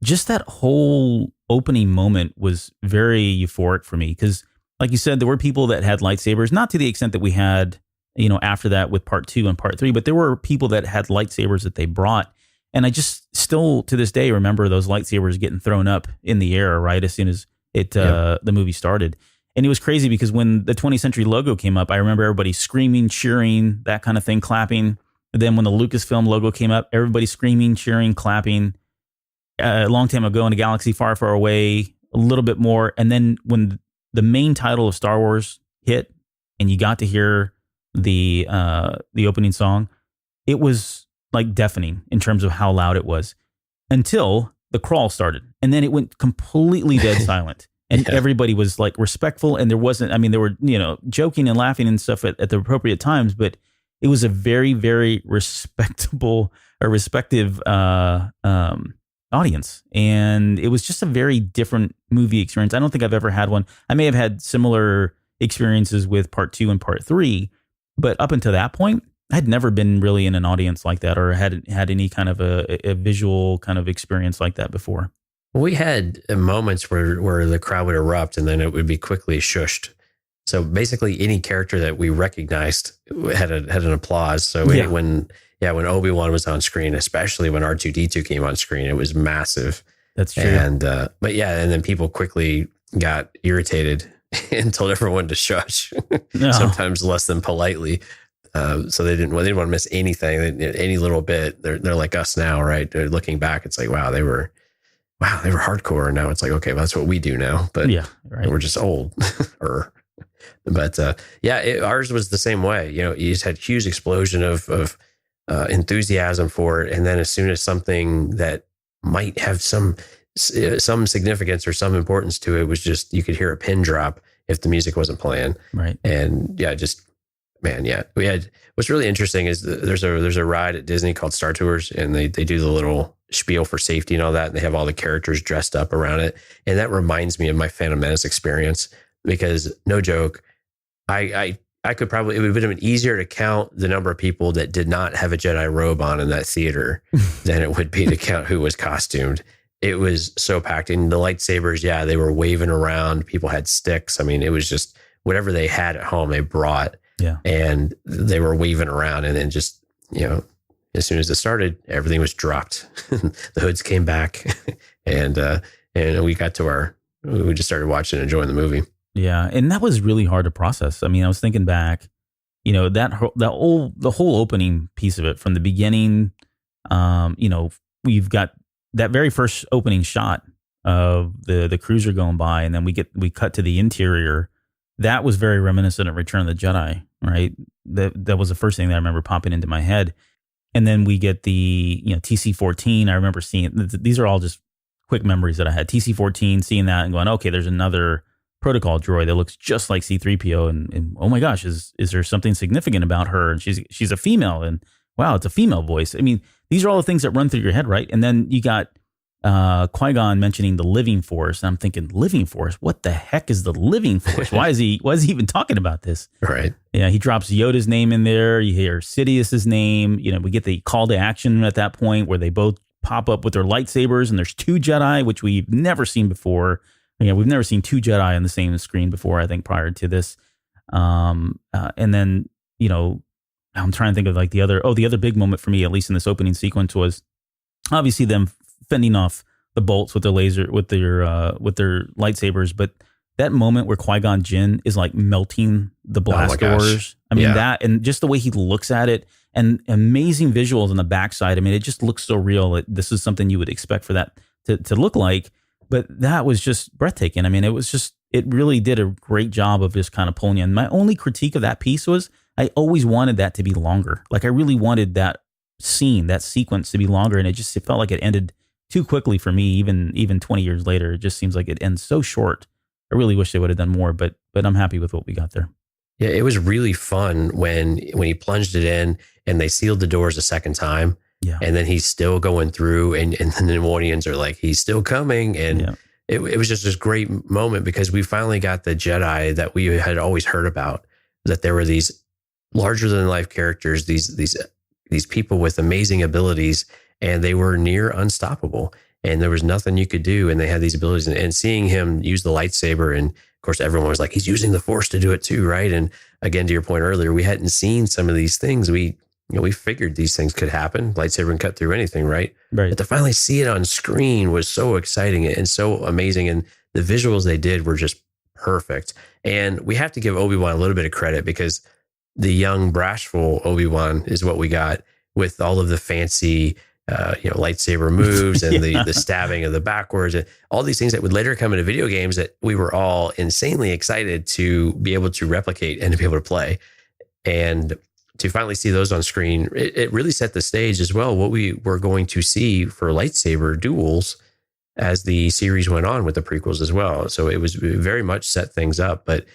just that whole opening moment was very euphoric for me. Because like you said, there were people that had lightsabers, not to the extent that we had, after that with part 2 and part 3, but there were people that had lightsabers that they brought. And I just still to this day remember those lightsabers getting thrown up in the air right as soon as the movie started. And it was crazy because when the 20th Century logo came up, I remember everybody screaming, cheering, that kind of thing, clapping. And then when the Lucasfilm logo came up, everybody screaming, cheering, clapping. A long time ago in a galaxy far, far away, a little bit more. And then when the main title of Star Wars hit and you got to hear the opening song, it was like deafening in terms of how loud it was, until the crawl started. And then it went completely dead silent. And everybody was like respectful. And there wasn't, they were, joking and laughing and stuff at the appropriate times, but it was a very, very respective audience. And it was just a very different movie experience. I don't think I've ever had one. I may have had similar experiences with part 2 and part 3, but up until that point, I had never been really in an audience like that, or had any kind of a visual kind of experience like that before. We had moments where the crowd would erupt and then it would be quickly shushed. So basically any character that we recognized had an applause. So when Obi-Wan was on screen, especially when R2D2 came on screen, it was massive. That's true. And and then people quickly got irritated and told everyone to shush, sometimes less than politely. So they didn't want to miss anything, any little bit. They're like us now, right? They're looking back, it's like, wow, they were hardcore. And now it's like, okay, well, that's what we do now. But we're just old. But ours was the same way. You just had huge explosion of enthusiasm for it, and then as soon as something that might have some significance or some importance to it was just, you could hear a pin drop if the music wasn't playing. Right. And we had, what's really interesting is there's a ride at Disney called Star Tours, and they do the little spiel for safety and all that, and they have all the characters dressed up around it. And that reminds me of my Phantom Menace experience, because no joke, I it would have been easier to count the number of people that did not have a Jedi robe on in that theater than it would be to count who was costumed. It was so packed. And the lightsabers, yeah, they were waving around. People had sticks. I mean, it was just whatever they had at home, they brought. Yeah. And they were waving around. And then just, as soon as it started, everything was dropped. The hoods came back and we just started watching and enjoying the movie. Yeah. And that was really hard to process. I mean, I was thinking back, the whole opening piece of it from the beginning, we've got that very first opening shot of the cruiser going by, and then we cut to the interior. That was very reminiscent of Return of the Jedi, right? That was the first thing that I remember popping into my head. And then we get the TC-14. I remember seeing, these are all just quick memories that I had. TC-14, seeing that and going, okay, there's another protocol droid that looks just like C-3PO, and oh my gosh, is there something significant about her? And she's a female, and wow, it's a female voice. I mean, these are all the things that run through your head, right? And then you got Qui-Gon mentioning the living force, and I'm thinking, living force? What the heck is the living force? Why is he even talking about this? Right. Yeah, he drops Yoda's name in there. You hear Sidious's name. We get the call to action at that point where they both pop up with their lightsabers, and there's two Jedi, which we've never seen before. Yeah, we've never seen two Jedi on the same screen before, I think, prior to this. And then, I'm trying to think of like the other big moment for me, at least in this opening sequence, was obviously them fending off the bolts with their with their lightsabers. But that moment where Qui-Gon Jinn is like melting the blast doors. I mean, that, and just the way he looks at it, and amazing visuals on the backside. I mean, it just looks so real. This is something you would expect for that to look like. But that was just breathtaking. I mean, it really did a great job of just kind of pulling you in. My only critique of that piece was I always wanted that to be longer. Like, I really wanted that scene, that sequence to be longer. And it felt like it ended too quickly for me, even 20 years later. It just seems like it ends so short. I really wish they would have done more, but I'm happy with what we got there. Yeah, it was really fun when he plunged it in and they sealed the doors a second time. Yeah. And then he's still going through, and the Neimoidians are like, he's still coming. And it was just this great moment because we finally got the Jedi that we had always heard about, that there were these larger than life characters, these people with amazing abilities, and they were near unstoppable. And there was nothing you could do. And they had these abilities, and seeing him use the lightsaber, and of course, everyone was like, he's using the Force to do it too, right? And again, to your point earlier, we hadn't seen some of these things. We figured these things could happen. Lightsaber can cut through anything, right? Right. But to finally see it on screen was so exciting and so amazing. And the visuals they did were just perfect. And we have to give Obi-Wan a little bit of credit, because the young, brashful Obi-Wan is what we got, with all of the fancy, lightsaber moves and the stabbing of the backwards, and all these things that would later come into video games that we were all insanely excited to be able to replicate and to be able to play. And to finally see those on screen, it really set the stage as well, what we were going to see for lightsaber duels as the series went on with the prequels as well. So it was very much set things up, but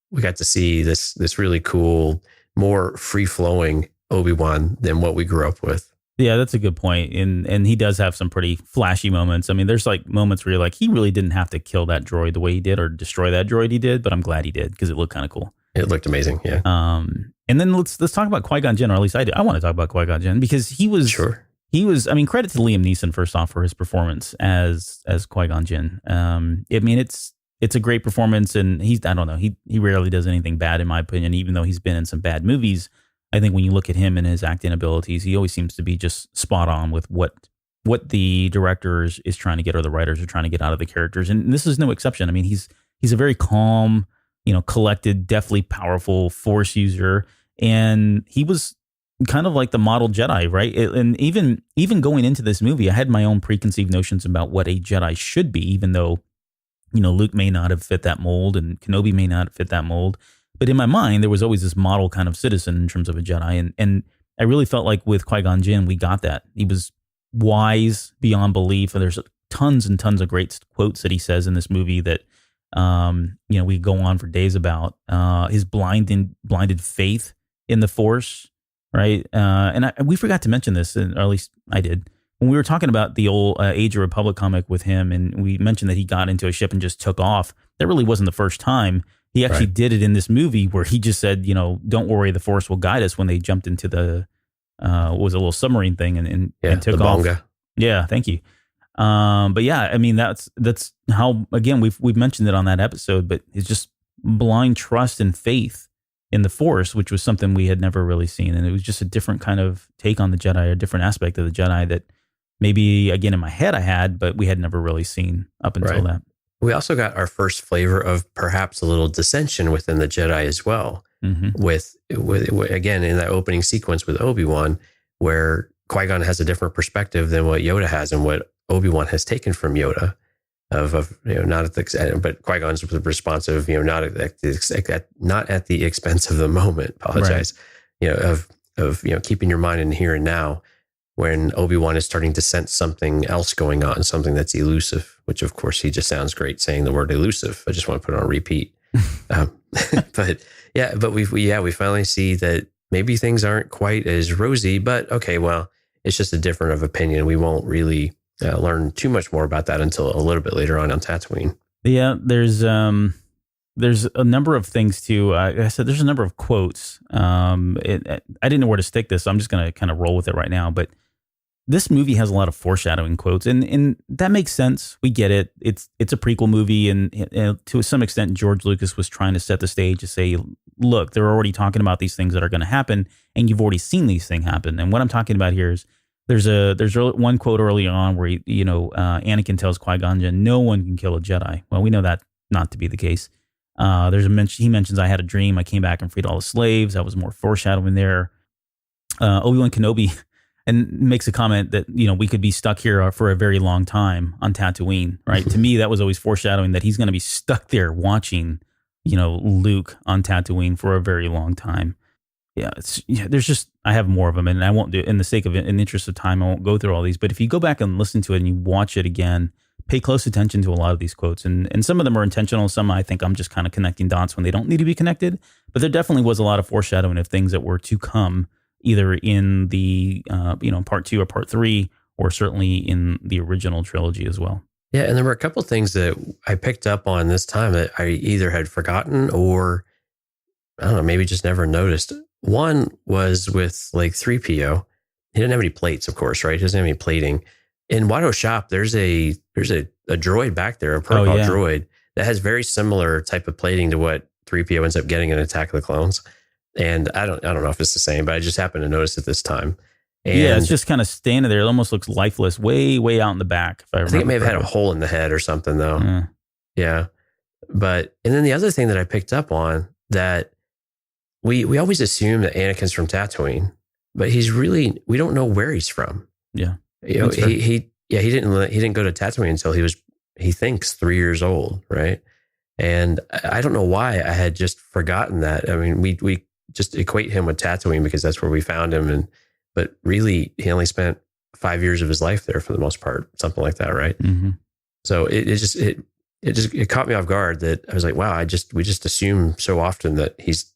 we got to see this really cool, more free-flowing Obi-Wan than what we grew up with. Yeah, that's a good point. And he does have some pretty flashy moments. I mean, there's like moments where you're like, he really didn't have to kill that droid the way he did, or destroy that droid he did, but I'm glad he did, because it looked kind of cool. It looked amazing, yeah. And then let's talk about Qui-Gon Jinn, or at least I do. I want to talk about Qui-Gon Jinn, because he was, I mean, credit to Liam Neeson first off for his performance as Qui-Gon Jinn. I mean, it's a great performance, and I don't know, he rarely does anything bad in my opinion, even though he's been in some bad movies. I think when you look at him and his acting abilities, he always seems to be just spot on with what the director is trying to get, or the writers are trying to get out of the characters. And this is no exception. I mean, he's a very calm, collected, definitely powerful Force user. And he was kind of like the model Jedi, right? And even going into this movie, I had my own preconceived notions about what a Jedi should be, even though, Luke may not have fit that mold and Kenobi may not fit that mold. But in my mind, there was always this model kind of citizen in terms of a Jedi. And I really felt like with Qui-Gon Jinn, we got that. He was wise beyond belief. And there's tons and tons of great quotes that he says in this movie that, we go on for days about. His blinded faith in the Force, right? And we forgot to mention this, or at least I did, when we were talking about the old Age of Republic comic with him, and we mentioned that he got into a ship and just took off. That really wasn't the first time. He actually Right. did it in this movie where he just said, don't worry, the Force will guide us when they jumped into the, what was it, a little submarine thing and took the off. bonga. Yeah, thank you. But yeah, I mean, that's how, again, we've mentioned it on that episode, but it's just blind trust and faith in the Force, which was something we had never really seen. And it was just a different kind of take on the Jedi, a different aspect of the Jedi that maybe, again, in my head I had, but we had never really seen up until that. We also got our first flavor of perhaps a little dissension within the Jedi as well. Mm-hmm. With again, in that opening sequence with Obi-Wan, where Qui-Gon has a different perspective than what Yoda has and what Obi-Wan has taken from Yoda. Not at the, but Qui-Gon's responsive, not at the expense of the moment. Apologize, right. Of keeping your mind in the here and now. When Obi-Wan is starting to sense something else going on, something that's elusive, which of course he just sounds great saying the word elusive. I just want to put it on repeat. But we finally see that maybe things aren't quite as rosy. But okay, well, it's just a different of opinion. We won't really learn too much more about that until a little bit later on Tatooine. Yeah, there's a number of things too. I said there's a number of quotes. I didn't know where to stick this, so I'm just going to kind of roll with it right now. But this movie has a lot of foreshadowing quotes, and that makes sense. We get it. It's a prequel movie, and to some extent, George Lucas was trying to set the stage to say, look, they're already talking about these things that are going to happen, and you've already seen these things happen. And what I'm talking about here is there's one quote early on where Anakin tells Qui-Gon, no one can kill a Jedi. Well, we know that not to be the case. He mentions, I had a dream. I came back and freed all the slaves. That was more foreshadowing there. Obi-Wan Kenobi and makes a comment that, we could be stuck here for a very long time on Tatooine, right? To me, that was always foreshadowing that he's going to be stuck there watching, Luke on Tatooine for a very long time. There's just, I have more of them, and I won't do, in the interest of time, I won't go through all these. But if you go back and listen to it and you watch it again, pay close attention to a lot of these quotes. And some of them are intentional. Some I think I'm just kind of connecting dots when they don't need to be connected. But there definitely was a lot of foreshadowing of things that were to come, either in the part 2 or part 3, or certainly in the original trilogy as well. Yeah, and there were a couple of things that I picked up on this time that I either had forgotten or, I don't know, maybe just never noticed. One was with like 3PO. He didn't have any plates, of course, right? He doesn't have any plating. In Watto's shop, there's a droid back there, a protocol droid that has very similar type of plating to what 3PO ends up getting in Attack of the Clones. And I don't know if it's the same, but I just happened to notice it this time. And it's just kind of standing there. It almost looks lifeless, way, way out in the back. I think it may have had a hole in the head or something, though. Yeah. But, and then the other thing that I picked up on, that we always assume that Anakin's from Tatooine, but we don't know where he's from. Yeah. He didn't go to Tatooine until he thinks 3 years old, right? And I don't know why I had just forgotten that. I mean, we just equate him with Tatooine because that's where we found him, but really he only spent 5 years of his life there for the most part, something like that, right? Mm-hmm. So it caught me off guard that I was like, wow, we just assume so often that he's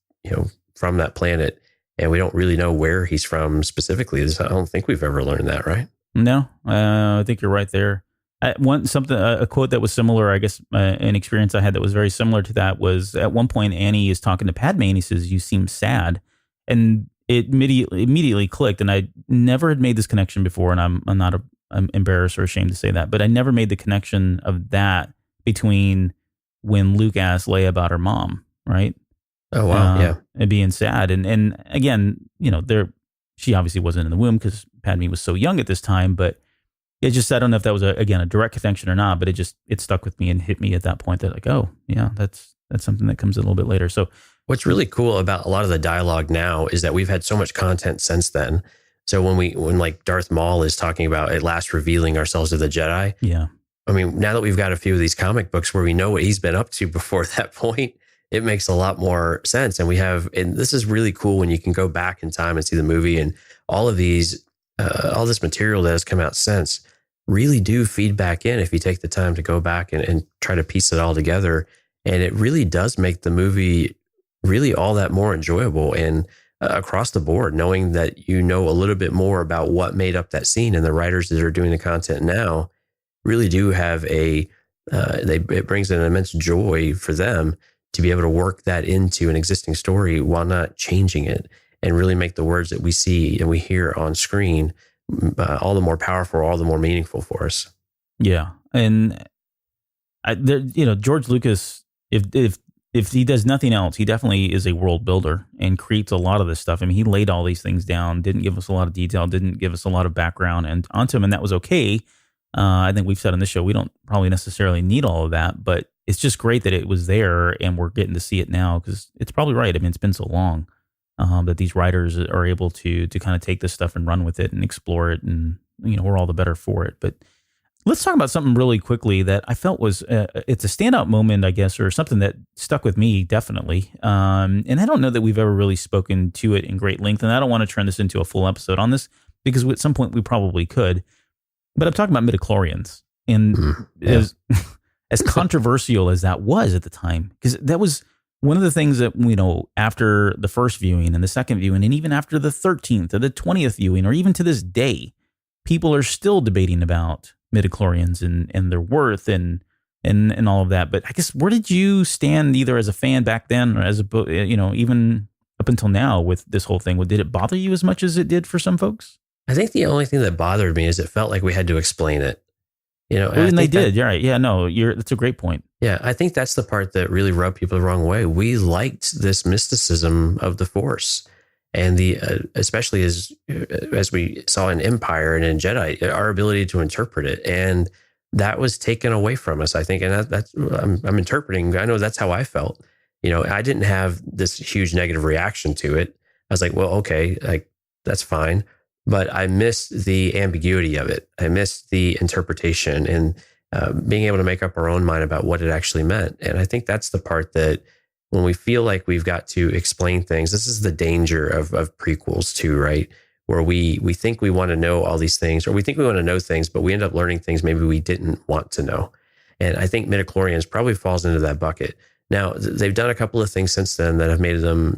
from that planet, and we don't really know where he's from specifically. I don't think we've ever learned that, right? No, I think you're right there. A quote that was similar, I guess, an experience I had that was very similar to that was at one point Annie is talking to Padme and he says, "You seem sad," and it immediately clicked. And I never had made this connection before, and I'm embarrassed or ashamed to say that, but I never made the connection of that between when Luke asked Leia about her mom, right? Oh wow, yeah, and being sad, and again, she obviously wasn't in the womb because Padme was so young at this time, but it just, I don't know if that was a direct connection or not, but it stuck with me and hit me at that point that like, oh yeah, that's something that comes a little bit later. So what's really cool about a lot of the dialogue now is that we've had so much content since then. So when like Darth Maul is talking about at last revealing ourselves to the Jedi. Yeah. I mean, now that we've got a few of these comic books where we know what he's been up to before that point, it makes a lot more sense. And and this is really cool when you can go back in time and see the movie, and all of these, all this material that has come out since really do feed back in if you take the time to go back and try to piece it all together. And it really does make the movie really all that more enjoyable and across the board, knowing that a little bit more about what made up that scene, and the writers that are doing the content now really do have it brings an immense joy for them to be able to work that into an existing story while not changing it, and really make the words that we see and we hear on screen all the more powerful, all the more meaningful for us. Yeah. And George Lucas, if he does nothing else, he definitely is a world builder and creates a lot of this stuff. I mean, he laid all these things down, didn't give us a lot of detail, didn't give us a lot of background and onto him, and that was okay. I think we've said on this show, we don't probably necessarily need all of that, but it's just great that it was there and we're getting to see it now, because it's probably right. I mean, it's been so long that these writers are able to kind of take this stuff and run with it and explore it, and we're all the better for it. But let's talk about something really quickly that I felt was it's a standout moment, I guess, or something that stuck with me definitely. And I don't know that we've ever really spoken to it in great length, and I don't want to turn this into a full episode on this, because at some point we probably could. But I'm talking about midichlorians, and as controversial as that was at the time, because that was one of the things that, after the first viewing and the second viewing, and even after the 13th or the 20th viewing, or even to this day, people are still debating about midichlorians and their worth and all of that. But I guess, where did you stand, either as a fan back then or as even up until now with this whole thing? Did it bother you as much as it did for some folks? I think the only thing that bothered me is it felt like we had to explain it. And they did. You're right. Yeah, no, that's a great point. Yeah, I think that's the part that really rubbed people the wrong way. We liked this mysticism of the Force, and especially as we saw in Empire and in Jedi, our ability to interpret it, and that was taken away from us, I think. And that's I'm interpreting. I know that's how I felt. I didn't have this huge negative reaction to it. I was like, well, okay, like that's fine. But I missed the ambiguity of it. I missed the interpretation and being able to make up our own mind about what it actually meant. And I think that's the part that, when we feel like we've got to explain things, this is the danger of prequels too, right? Where we think we want to know all these things, or we think we want to know things, but we end up learning things maybe we didn't want to know. And I think midichlorians probably falls into that bucket. Now, they've done a couple of things since then that have made them,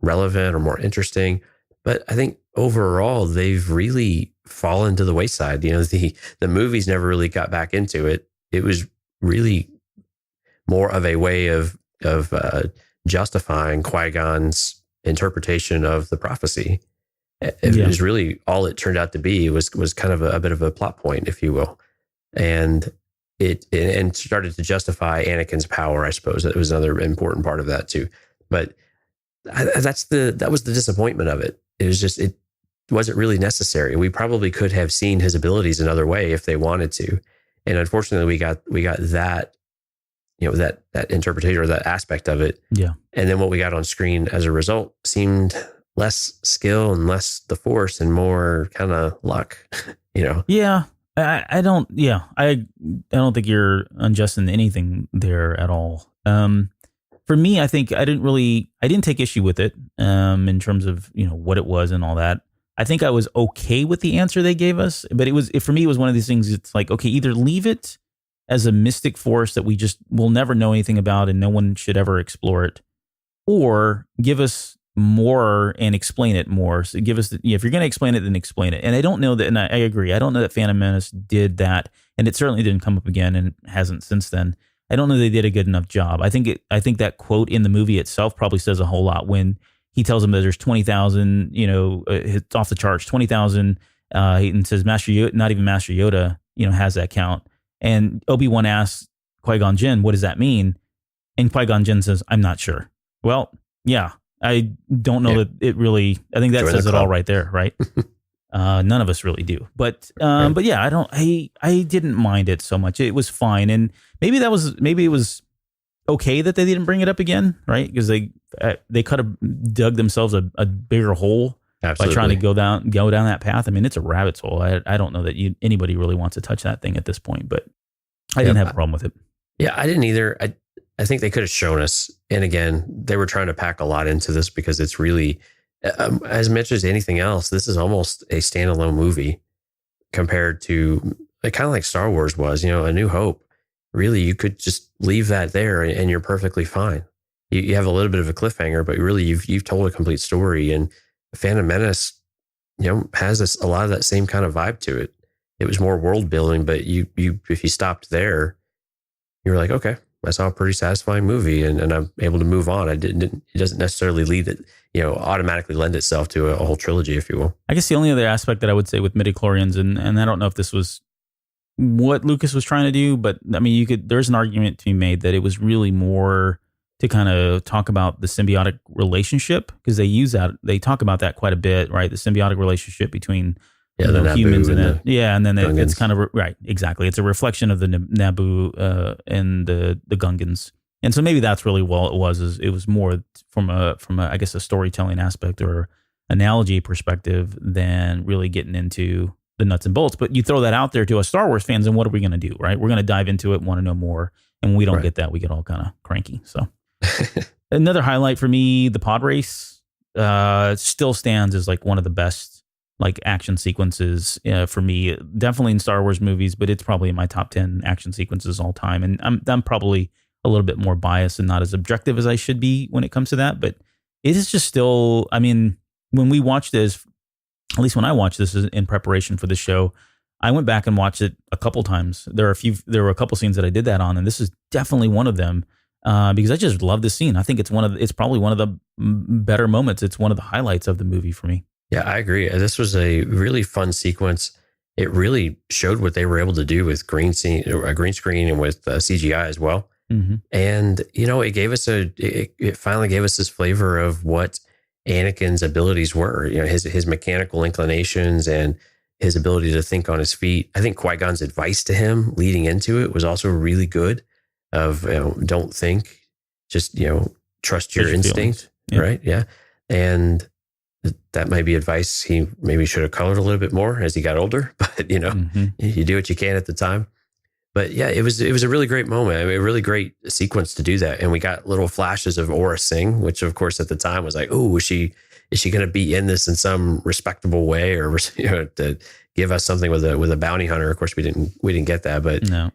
relevant or more interesting. But I think overall, they've really fallen to the wayside. The movies never really got back into it. It was really more of a way of justifying Qui-Gon's interpretation of the prophecy. It was really all it turned out to be. It was kind of a bit of a plot point, if you will. And it started to justify Anakin's power, I suppose. That was another important part of that too. But that was the disappointment of it. It was just, it wasn't really necessary. We probably could have seen his abilities another way if they wanted to. And unfortunately, we got that, that interpretation or that aspect of it. Yeah. And then what we got on screen as a result seemed less skill and less the Force and more kind of luck, Yeah. I don't think you're unjust in anything there at all. For me, I think I didn't take issue with it in terms of, what it was and all that. I think I was okay with the answer they gave us, but for me, it was one of these things. It's like, okay, either leave it as a mystic force that we'll never know anything about and no one should ever explore it, or give us more and explain it more. So give us, if you're going to explain it, then explain it. And I don't know that, and I agree, I don't know that Phantom Menace did that, and it certainly didn't come up again and hasn't since then. I don't know they did a good enough job. I think that quote in the movie itself probably says a whole lot when he tells him that there's 20,000, it's off the charts, 20,000, and says Master Yoda, not even Master Yoda, has that count. And Obi-Wan asks Qui-Gon Jinn, what does that mean? And Qui-Gon Jinn says, I'm not sure. Well, yeah, I don't know that it really, I think that says it all right there, right? None of us really do, but yeah, I didn't mind it so much. It was fine. And maybe it was okay that they didn't bring it up again, right? Because they could have dug themselves a bigger hole. Absolutely. By trying to go down that path. I mean, it's a rabbit's hole. I don't know that anybody really wants to touch that thing at this point, but I didn't have a problem with it. Yeah, I didn't either. I think they could have shown us. And again, they were trying to pack a lot into this because it's really, as much as anything else, this is almost a standalone movie compared to kind of like Star Wars was, A New Hope. Really, you could just leave that there and you're perfectly fine. You have a little bit of a cliffhanger, but really you've told a complete story. And Phantom Menace, has a lot of that same kind of vibe to it. It was more world building, but if you stopped there, you were like, okay, saw a pretty satisfying movie, and I'm able to move on. It doesn't necessarily lead it, automatically lend itself to a whole trilogy, if you will. I guess the only other aspect that I would say with midichlorians, and I don't know if this was what Lucas was trying to do, but I mean, there's an argument to be made that it was really more to kind of talk about the symbiotic relationship, because they talk about that quite a bit, right? The symbiotic relationship between the humans and and then Gungans. it's kind of right, exactly. It's a reflection of the Naboo and the Gungans, and so maybe that's really what it was. Is it was more from a I guess a storytelling aspect or analogy perspective than really getting into the nuts and bolts. But you throw that out there to us Star Wars fans, and what are we going to do, right? We're going to dive into it, want to know more, and when we don't get that, we get all kind of cranky. So another highlight for me, the pod race still stands as like one of the best like action sequences for me, definitely in Star Wars movies, but it's probably in my top 10 action sequences all time. And I'm probably a little bit more biased and not as objective as I should be when it comes to that, but it is just still, I mean, when we watched this, at least when I watched this in preparation for the show, I went back and watched it a couple times. There were a couple scenes that I did that on, and this is definitely one of them. Because I just love this scene. I think it's probably one of the better moments. It's one of the highlights of the movie for me. Yeah, I agree. This was a really fun sequence. It really showed what they were able to do with green screen and with CGI as well. Mm-hmm. And it finally gave us this flavor of what Anakin's abilities were. His mechanical inclinations and his ability to think on his feet. I think Qui-Gon's advice to him leading into it was also really good. Of don't think, just trust your instinct, right? Yeah, and that might be advice he maybe should have colored a little bit more as he got older. But you do what you can at the time. But yeah, it was a really great moment. I mean, a really great sequence to do that, and we got little flashes of Aura Singh, which of course at the time was like, oh, is she going to be in this in some respectable way, or to give us something with a bounty hunter? Of course, we didn't get that, but no,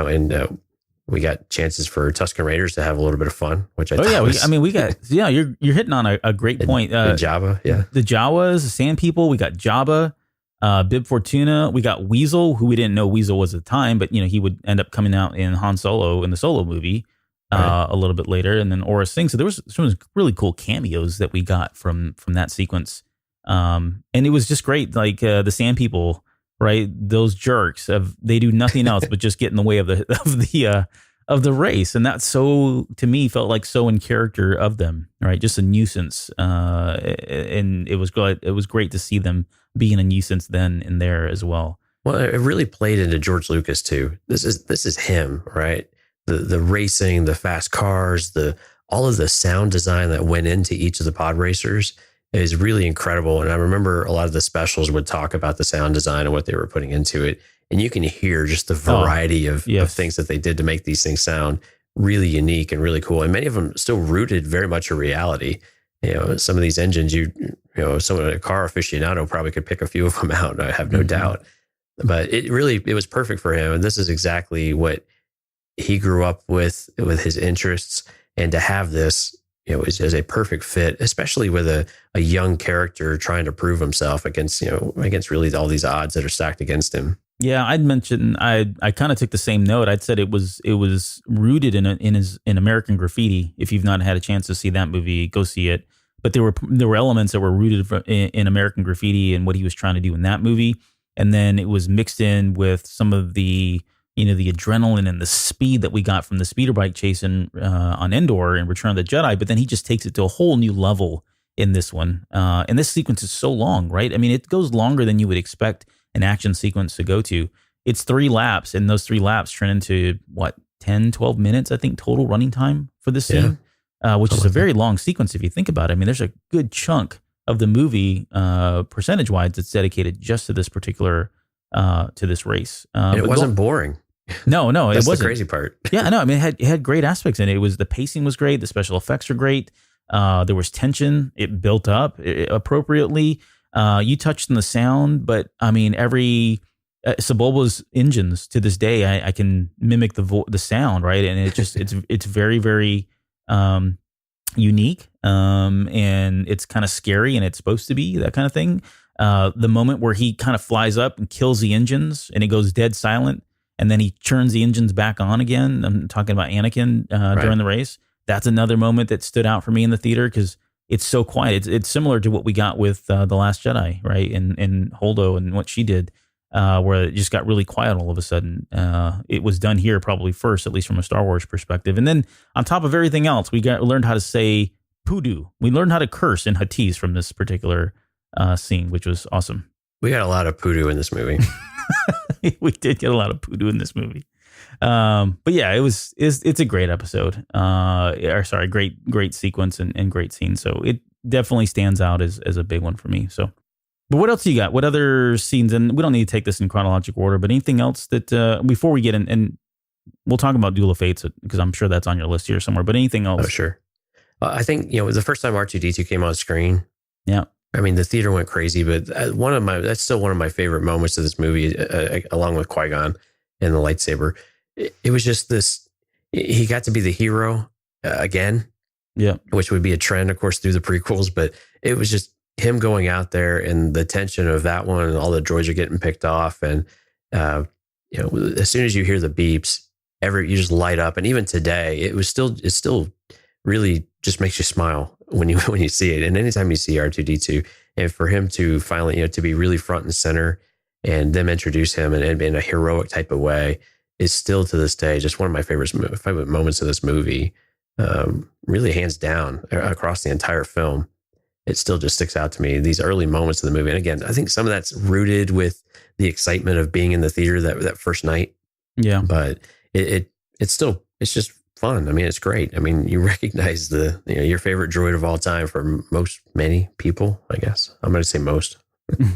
and. We got chances for Tusken Raiders to have a little bit of fun, which I thought you're hitting on a great point. Jabba, the Jawas, the Sand People. We got Jabba, Bib Fortuna. We got Weasel, who we didn't know Weasel was at the time, but he would end up coming out in Han Solo in the Solo movie a little bit later, and then Aura Singh. So there was some really cool cameos that we got from that sequence, and it was just great. Like the Sand People. Right, those jerks they do nothing else but just get in the way of the race, and that's so to me felt like so in character of them. Right, just a nuisance, and it was great to see them being a nuisance then and there as well. Well, it really played into George Lucas too. This is him, right? The racing, the fast cars, all of the sound design that went into each of the pod racers is really incredible. And I remember a lot of the specials would talk about the sound design and what they were putting into it. And you can hear just the variety of things that they did to make these things sound really unique and really cool. And many of them still rooted very much in reality. Some of these engines, someone, a car aficionado probably could pick a few of them out. I have no doubt. But it was perfect for him. And this is exactly what he grew up with his interests. And to have this, is a perfect fit, especially with a young character trying to prove himself against really all these odds that are stacked against him. Yeah, I'd mentioned I kind of took the same note. I'd said it was rooted in American Graffiti. If you've not had a chance to see that movie, go see it. But there were elements that were rooted in American Graffiti and what he was trying to do in that movie, and then it was mixed in with some of the the adrenaline and the speed that we got from the speeder bike chase on Endor and Return of the Jedi, but then he just takes it to a whole new level in this one. And this sequence is so long, right? I mean, it goes longer than you would expect an action sequence to go to. It's 3 laps, and those 3 laps turn into, 10, 12 minutes, I think, total running time for this scene, which is a very long sequence if you think about it. I mean, there's a good chunk of the movie, percentage-wise, that's dedicated just to this particular, to this race. And it wasn't boring. No, it wasn't. That's the crazy part. Yeah, no, I mean, it had great aspects in it. The pacing was great. The special effects were great. There was tension. It built up appropriately. You touched on the sound, but I mean, every Sebulba's engines to this day, I can mimic the sound, right? And it's very, very unique, and it's kind of scary, and it's supposed to be that kind of thing. The moment where he kind of flies up and kills the engines, and it goes dead silent, and then he turns the engines back on again. I'm talking about Anakin during the race. That's another moment that stood out for me in the theater because it's so quiet. It's similar to what we got with The Last Jedi, right? And Holdo and what she did, where it just got really quiet all of a sudden. It was done here probably first, at least from a Star Wars perspective. And then on top of everything else, we learned how to say poodoo. We learned how to curse in Huttese from this particular scene, which was awesome. We got a lot of poodoo in this movie. We did get a lot of poodoo in this movie. But yeah, it's a great episode. Great sequence and great scene. So it definitely stands out as a big one for me. So, but what else do you got? What other scenes? And we don't need to take this in chronological order, but anything else that before we get in, and we'll talk about Duel of Fates because I'm sure that's on your list here somewhere. But anything else? Oh, sure. I think it was the first time R2D2 came on screen. Yeah. I mean, the theater went crazy, but that's still one of my favorite moments of this movie, along with Qui-Gon and the lightsaber. It was just this, he got to be the hero again, which would be a trend, of course, through the prequels, but it was just him going out there and the tension of that one and all the droids are getting picked off. And, as soon as you hear the beeps, you just light up. And even today, it still really just makes you smile when you see it. And anytime you see R2D2, and for him to finally, to be really front and center and them introduce him and in a heroic type of way is still to this day just one of my favorite moments of this movie. Really hands down across the entire film. It still just sticks out to me, these early moments of the movie. And again, I think some of that's rooted with the excitement of being in the theater that first night. Yeah. But it's just fun. I mean, it's great. I mean, you recognize your favorite droid of all time for many people, I guess. I'm going to say most.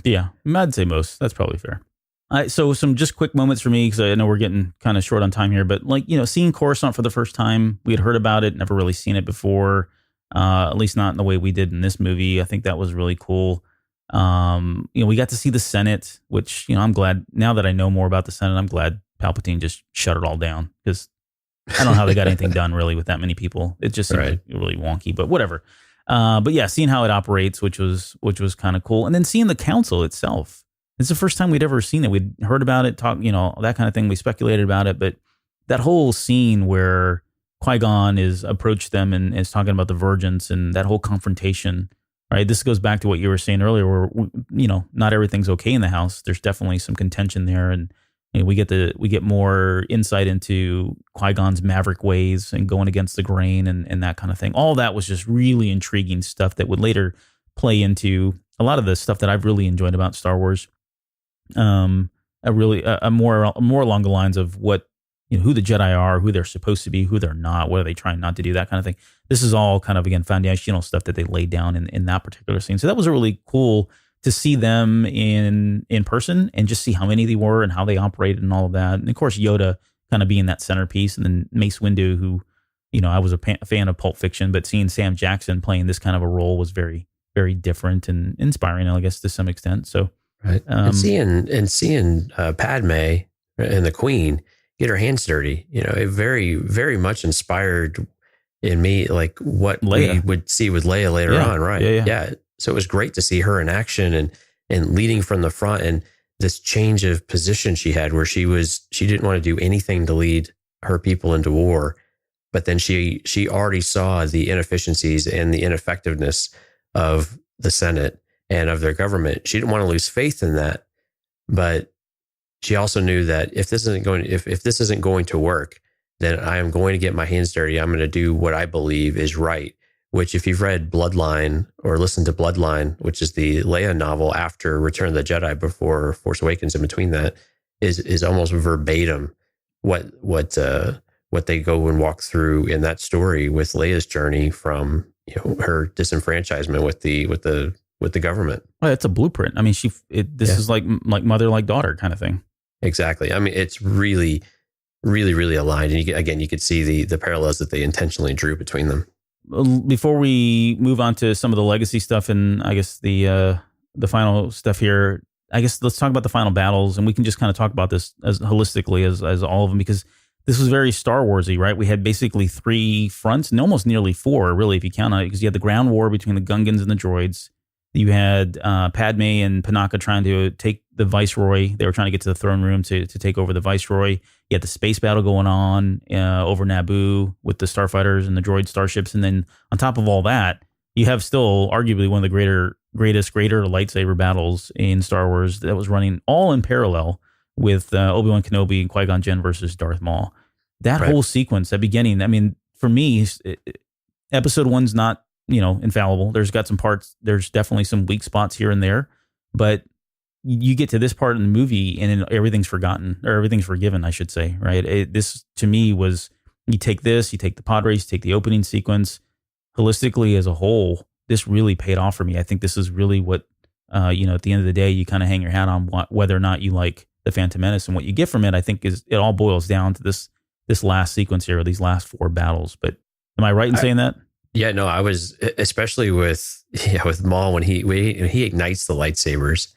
Yeah, I'd say most. That's probably fair. So some just quick moments for me, because I know we're getting kind of short on time here, but seeing Coruscant for the first time, we had heard about it, never really seen it before, at least not in the way we did in this movie. I think that was really cool. We got to see the Senate, which, I'm glad, now that I know more about the Senate, I'm glad Palpatine just shut it all down, because I don't know how they got anything done really with that many people. It just seemed like really wonky, but whatever. But yeah, seeing how it operates, which was kind of cool. And then seeing the council itself. It's the first time we'd ever seen it. We'd heard about it, talk, that kind of thing. We speculated about it, but that whole scene where Qui-Gon is approached them and is talking about the Virgins and that whole confrontation, right? This goes back to what you were saying earlier, where, not everything's okay in the house. There's definitely some contention there. And we get more insight into Qui-Gon's maverick ways and going against the grain and that kind of thing. All that was just really intriguing stuff that would later play into a lot of the stuff that I've really enjoyed about Star Wars. More along the lines of what, who the Jedi are, who they're supposed to be, who they're not, what are they trying not to do, that kind of thing. This is all kind of, again, foundational stuff that they laid down in that particular scene. So that was really cool to see them in person and just see how many they were and how they operated and all of that. And of course, Yoda kind of being that centerpiece, and then Mace Windu, who, I was a fan of Pulp Fiction, but seeing Sam Jackson playing this kind of a role was very, very different and inspiring, I guess, to some extent. So, right. And seeing Padme and the Queen get her hands dirty, it very, very much inspired in me, like what Leia. We would see with Leia later on, right? Yeah. So it was great to see her in action and leading from the front, and this change of position she had, where she didn't want to do anything to lead her people into war, but then she already saw the inefficiencies and the ineffectiveness of the Senate and of their government. She didn't want to lose faith in that, but she also knew that if this isn't going to work, then I am going to get my hands dirty. I'm going to do what I believe is right, which, if you've read Bloodline or listened to Bloodline, which is the Leia novel after Return of the Jedi, before Force Awakens, in between that, is almost verbatim what they go and walk through in that story with Leia's journey from her disenfranchisement with the government. Well, it's a blueprint. I mean, this is like mother like daughter kind of thing. Exactly. I mean, it's really, really, really aligned. And you could see the parallels that they intentionally drew between them. Before we move on to some of the legacy stuff and I guess the final stuff here, I guess let's talk about the final battles, and we can just kind of talk about this as holistically as all of them, because this was very Star Warsy, right? We had basically 3 fronts, and almost nearly 4, really, if you count on it, because you had the ground war between the Gungans and the droids. You had Padme and Panaka trying to take the Viceroy. They were trying to get to the throne room to take over the Viceroy. You had the space battle going on over Naboo with the starfighters and the droid starships. And then on top of all that, you have still arguably one of the greatest lightsaber battles in Star Wars that was running all in parallel with Obi-Wan Kenobi and Qui-Gon Jinn versus Darth Maul. That whole sequence, that beginning, I mean, for me, episode 1's not, infallible. There's got some parts, there's definitely some weak spots here and there, but you get to this part in the movie and everything's forgotten, or everything's forgiven, I should say, right? This, to me, was, you take the Podrace, you take the opening sequence, holistically as a whole, this really paid off for me. I think this is really what, at the end of the day, you kind of hang your hat on whether or not you like The Phantom Menace, and what you get from it, I think, is it all boils down to this last sequence here, or these last 4 battles. But am I right in saying that? Yeah, no, I was, especially with Maul, when he ignites the lightsabers.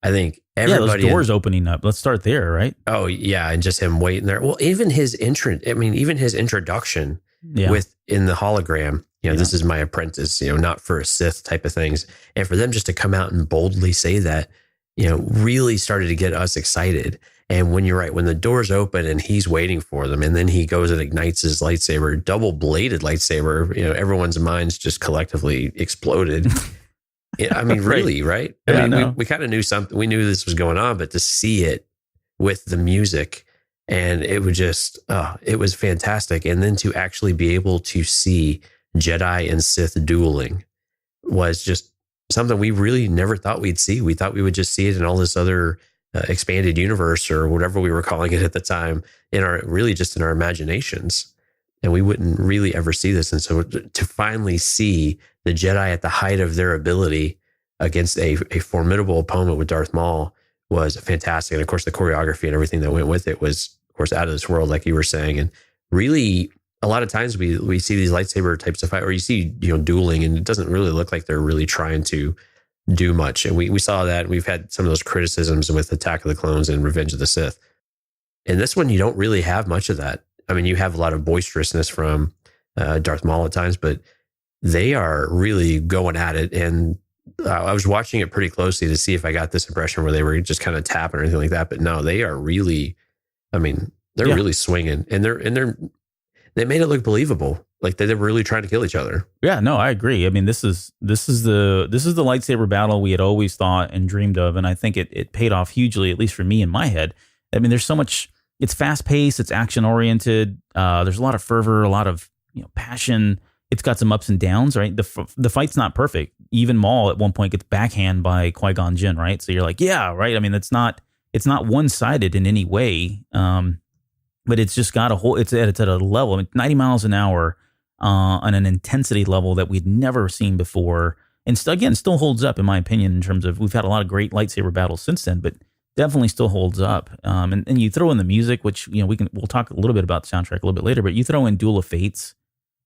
I think everybody, those doors opening up. Let's start there, right? Oh yeah, and just him waiting there. Well, even his introduction in the hologram. This is my apprentice. Not for a Sith type of things, and for them just to come out and boldly say that, really started to get us excited. And when you're right, when the doors open and he's waiting for them, and then he goes and ignites his lightsaber, double-bladed lightsaber, everyone's minds just collectively exploded. I mean, really, right? I mean, we kind of knew something. We knew this was going on, but to see it with the music, and it was just, it was fantastic. And then to actually be able to see Jedi and Sith dueling was just something we really never thought we'd see. We thought we would just see it in all this other expanded universe, or whatever we were calling it at the time, in our imaginations, and we wouldn't really ever see this. And so to finally see the Jedi at the height of their ability against a formidable opponent with Darth Maul was fantastic. And of course, the choreography and everything that went with it was, of course, out of this world, like you were saying. And really, a lot of times we see these lightsaber types of fight, or you see dueling, and it doesn't really look like they're really trying to do much. And we saw that. We've had some of those criticisms with Attack of the Clones and Revenge of the Sith. And this one, you don't really have much of that. I mean, you have a lot of boisterousness from Darth Maul at times, but they are really going at it. And I was watching it pretty closely to see if I got this impression where they were just kind of tapping or anything like that. But no, they are really, they're really swinging, and they made it look believable. Like they were really trying to kill each other. Yeah, no, I agree. I mean, this is the lightsaber battle we had always thought and dreamed of, and I think it paid off hugely, at least for me in my head. I mean, there's so much. It's fast paced. It's action oriented. There's a lot of fervor, a lot of passion. It's got some ups and downs, right? The fight's not perfect. Even Maul at one point gets backhand by Qui-Gon Jinn, right? So you're like, yeah, right. I mean, it's not one sided in any way. But it's just got it's at a level, 90 miles an hour on an intensity level that we'd never seen before. And still holds up, in my opinion, in terms of, we've had a lot of great lightsaber battles since then, but definitely still holds up. And you throw in the music, which, we'll talk a little bit about the soundtrack a little bit later, but you throw in Duel of Fates,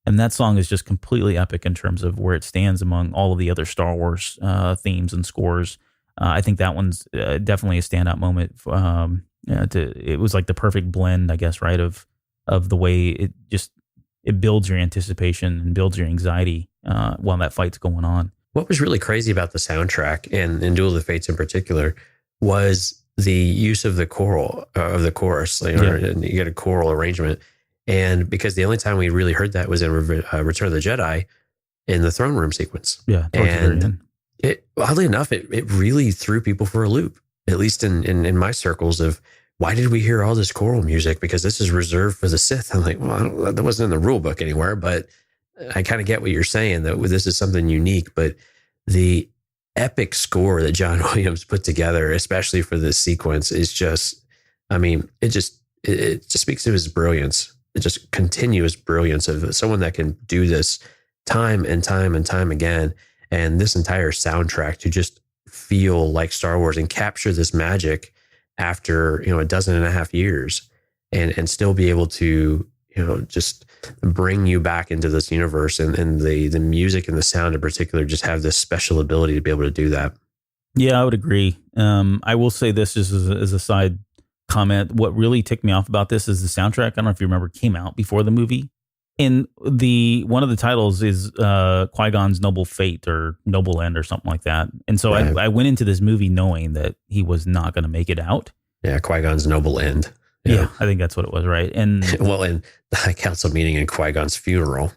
and that song is just completely epic in terms of where it stands among all of the other Star Wars themes and scores. I think that one's definitely a standout moment. It was like the perfect blend, I guess, right, of the way it builds your anticipation and builds your anxiety while that fight's going on. What was really crazy about the soundtrack, and in Duel of the Fates in particular, was the use of the chorus. And you get a choral arrangement, and because the only time we really heard that was in Return of the Jedi in the throne room sequence. Yeah, and oddly enough, it really threw people for a loop, at least in my circles, of why did we hear all this choral music? Because this is reserved for the Sith. I'm like, well, that wasn't in the rule book anywhere, but I kind of get what you're saying, that this is something unique. But the epic score that John Williams put together, especially for this sequence, is just, it just speaks to his brilliance. It just continuous brilliance of someone that can do this time and time and time again. And this entire soundtrack to just feel like Star Wars and capture this magic after, 12.5 years, and still be able to, just bring you back into this universe, and the music and the sound in particular just have this special ability to be able to do that. Yeah, I would agree. I will say this just as a side comment. What really ticked me off about this is the soundtrack. I don't know if you remember, came out before the movie. And one of the titles is Qui-Gon's Noble Fate or Noble End or something like that. And so Right. I went into this movie knowing that he was not going to make it out. Yeah, Qui-Gon's Noble End. Yeah, I think that's what it was, right? And well, in the High Council meeting and Qui-Gon's funeral.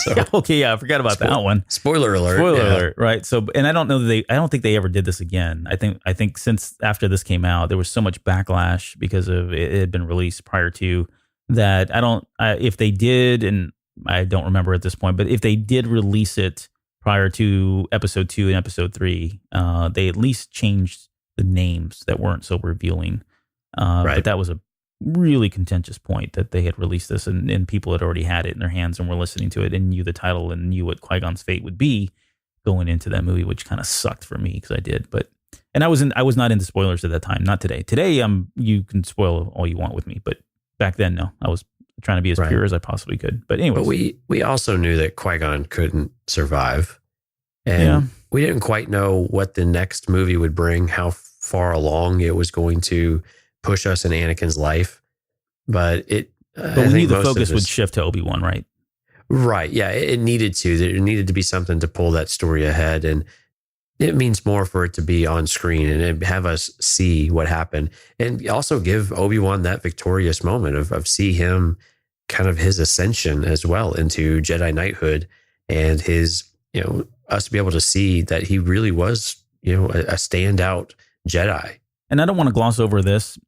So, I forgot about that one. Spoiler alert. Spoiler alert, right? So, and I don't know that I don't think they ever did this again. I think since after this came out, there was so much backlash because of it had been released prior to that. If they did, and I don't remember at this point, but if they did release it prior to episode 2 and episode 3, they at least changed the names that weren't so revealing. Right. But that was a really contentious point that they had released this and people had already had it in their hands and were listening to it and knew the title and knew what Qui-Gon's fate would be going into that movie, which kind of sucked for me because I did. And I was not into spoilers at that time. Not today. Today, you can spoil all you want with me, but back then, no. I was trying to be as pure as I possibly could. But anyways. But we also knew that Qui-Gon couldn't survive. And we didn't quite know what the next movie would bring, how far along it was going to push us in Anakin's life. But we knew the focus would shift to Obi-Wan, right? Right. Yeah, it needed to. There needed to be something to pull that story ahead. And it means more for it to be on screen and have us see what happened. And also give Obi-Wan that victorious moment of see him kind of his ascension as well into Jedi knighthood and his, us to be able to see that he really was, a standout Jedi. And I don't want to gloss over this,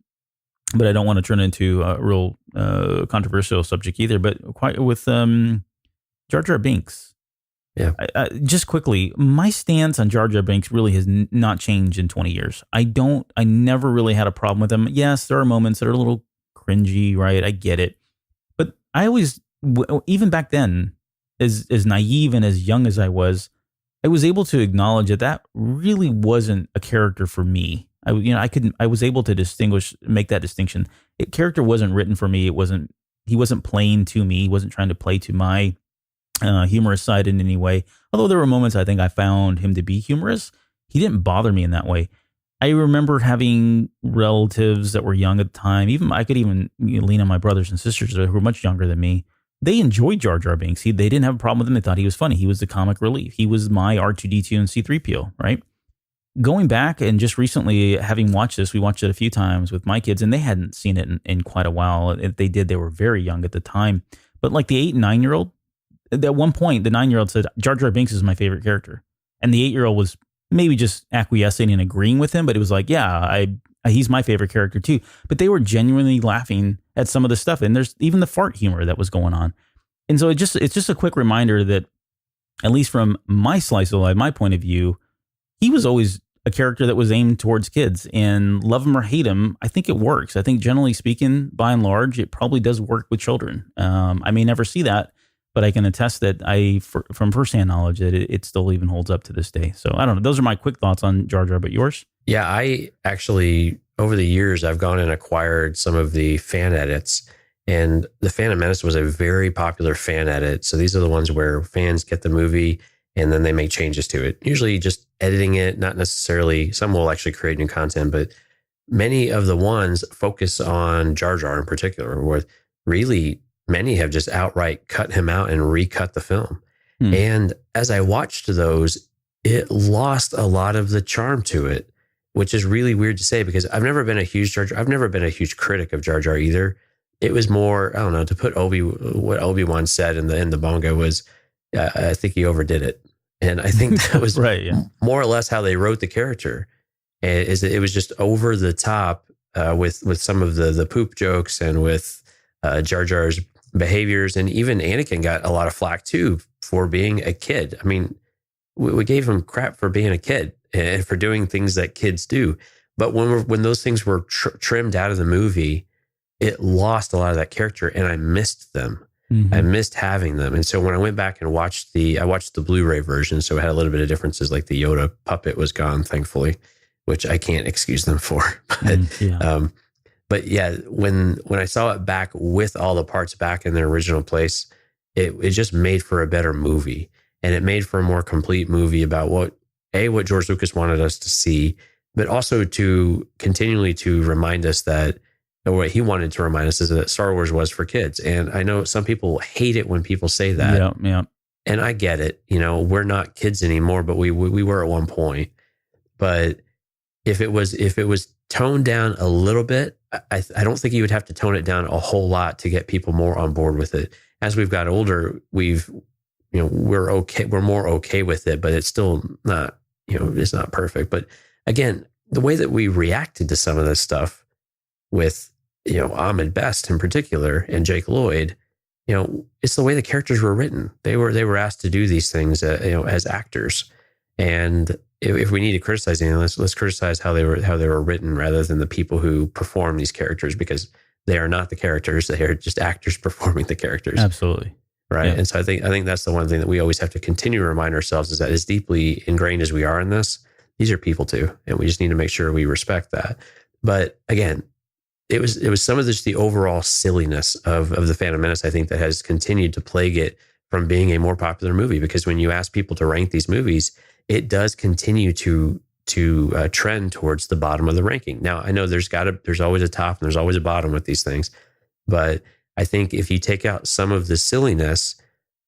but I don't want to turn into a real controversial subject either. But quite with Jar Jar Binks. Yeah. Just quickly, my stance on Jar Jar Binks really has not changed in 20 years. I never really had a problem with him. Yes, there are moments that are a little cringy, right? I get it. But I always, even back then, as naive and as young as I was able to acknowledge that really wasn't a character for me. I was able to make that distinction. Character wasn't written for me. He wasn't playing to me. He wasn't trying to play to my humorous side in any way. Although there were moments I think I found him to be humorous, he didn't bother me in that way. I remember having relatives that were young at the time. I could even lean on my brothers and sisters who were much younger than me. They enjoyed Jar Jar Binks. They didn't have a problem with him. They thought he was funny. He was the comic relief. He was my R2D2 and C3PO, right? Going back and just recently having watched this, we watched it a few times with my kids and they hadn't seen it in quite a while. If they did, they were very young at the time. But like the 8 and 9-year-old, at one point, the 9-year-old said, Jar Jar Binks is my favorite character. And the 8-year-old was maybe just acquiescing and agreeing with him, but it was like, yeah, he's my favorite character too. But they were genuinely laughing at some of the stuff. And there's even the fart humor that was going on. And so it's just a quick reminder that, at least from my slice of life, my point of view, he was always a character that was aimed towards kids, and love him or hate him, I think it works. I think generally speaking, by and large, it probably does work with children. I may never see that, but I can attest that from firsthand knowledge that it still even holds up to this day. So I don't know. Those are my quick thoughts on Jar Jar, but yours? Yeah, I actually, over the years, I've gone and acquired some of the fan edits, and the Phantom Menace was a very popular fan edit. So these are the ones where fans get the movie and then they make changes to it. Usually just editing it, not necessarily, some will actually create new content, but many of the ones focus on Jar Jar in particular, where really many have just outright cut him out and recut the film. And as I watched those, it lost a lot of the charm to it, which is really weird to say because I've never been a huge Jar Jar. I've never been a huge critic of Jar Jar either. It was more, I don't know, to put what Obi-Wan said in the bongo was, I think he overdid it. And I think that was right, yeah. more or less how they wrote the character. It was just over the top with some of the poop jokes and with Jar Jar's behaviors. And even Anakin got a lot of flack too for being a kid. I mean, we gave him crap for being a kid and for doing things that kids do. But when those things were trimmed out of the movie, it lost a lot of that character, and I missed them. Mm-hmm. I missed having them. And so when I went back and watched the Blu-ray version, so it had a little bit of differences, like the Yoda puppet was gone, thankfully, which I can't excuse them for. But yeah, when I saw it back with all the parts back in their original place, it just made for a better movie. And it made for a more complete movie about what George Lucas wanted us to see, but also to continually to remind us that what he wanted to remind us is that Star Wars was for kids. And I know some people hate it when people say that. Yeah, yeah. And I get it. You know, we're not kids anymore, but we were at one point. But if it was toned down a little bit, I don't think you would have to tone it down a whole lot to get people more on board with it. As we've got older, we're okay. We're more okay with it, but it's still not, it's not perfect. But again, the way that we reacted to some of this stuff with, Ahmed Best in particular and Jake Lloyd, it's the way the characters were written. They were asked to do these things, as actors. And if we need to criticize anything, let's criticize how they were written rather than the people who perform these characters, because they are not the characters. They are just actors performing the characters. Absolutely. Right. Yeah. And so I think that's the one thing that we always have to continue to remind ourselves is that as deeply ingrained as we are in this, these are people too. And we just need to make sure we respect that. But again, it was some of the overall silliness of the Phantom Menace, I think, that has continued to plague it from being a more popular movie. Because when you ask people to rank these movies, it does continue to trend towards the bottom of the ranking. Now, I know there's always a top and there's always a bottom with these things, but I think if you take out some of the silliness,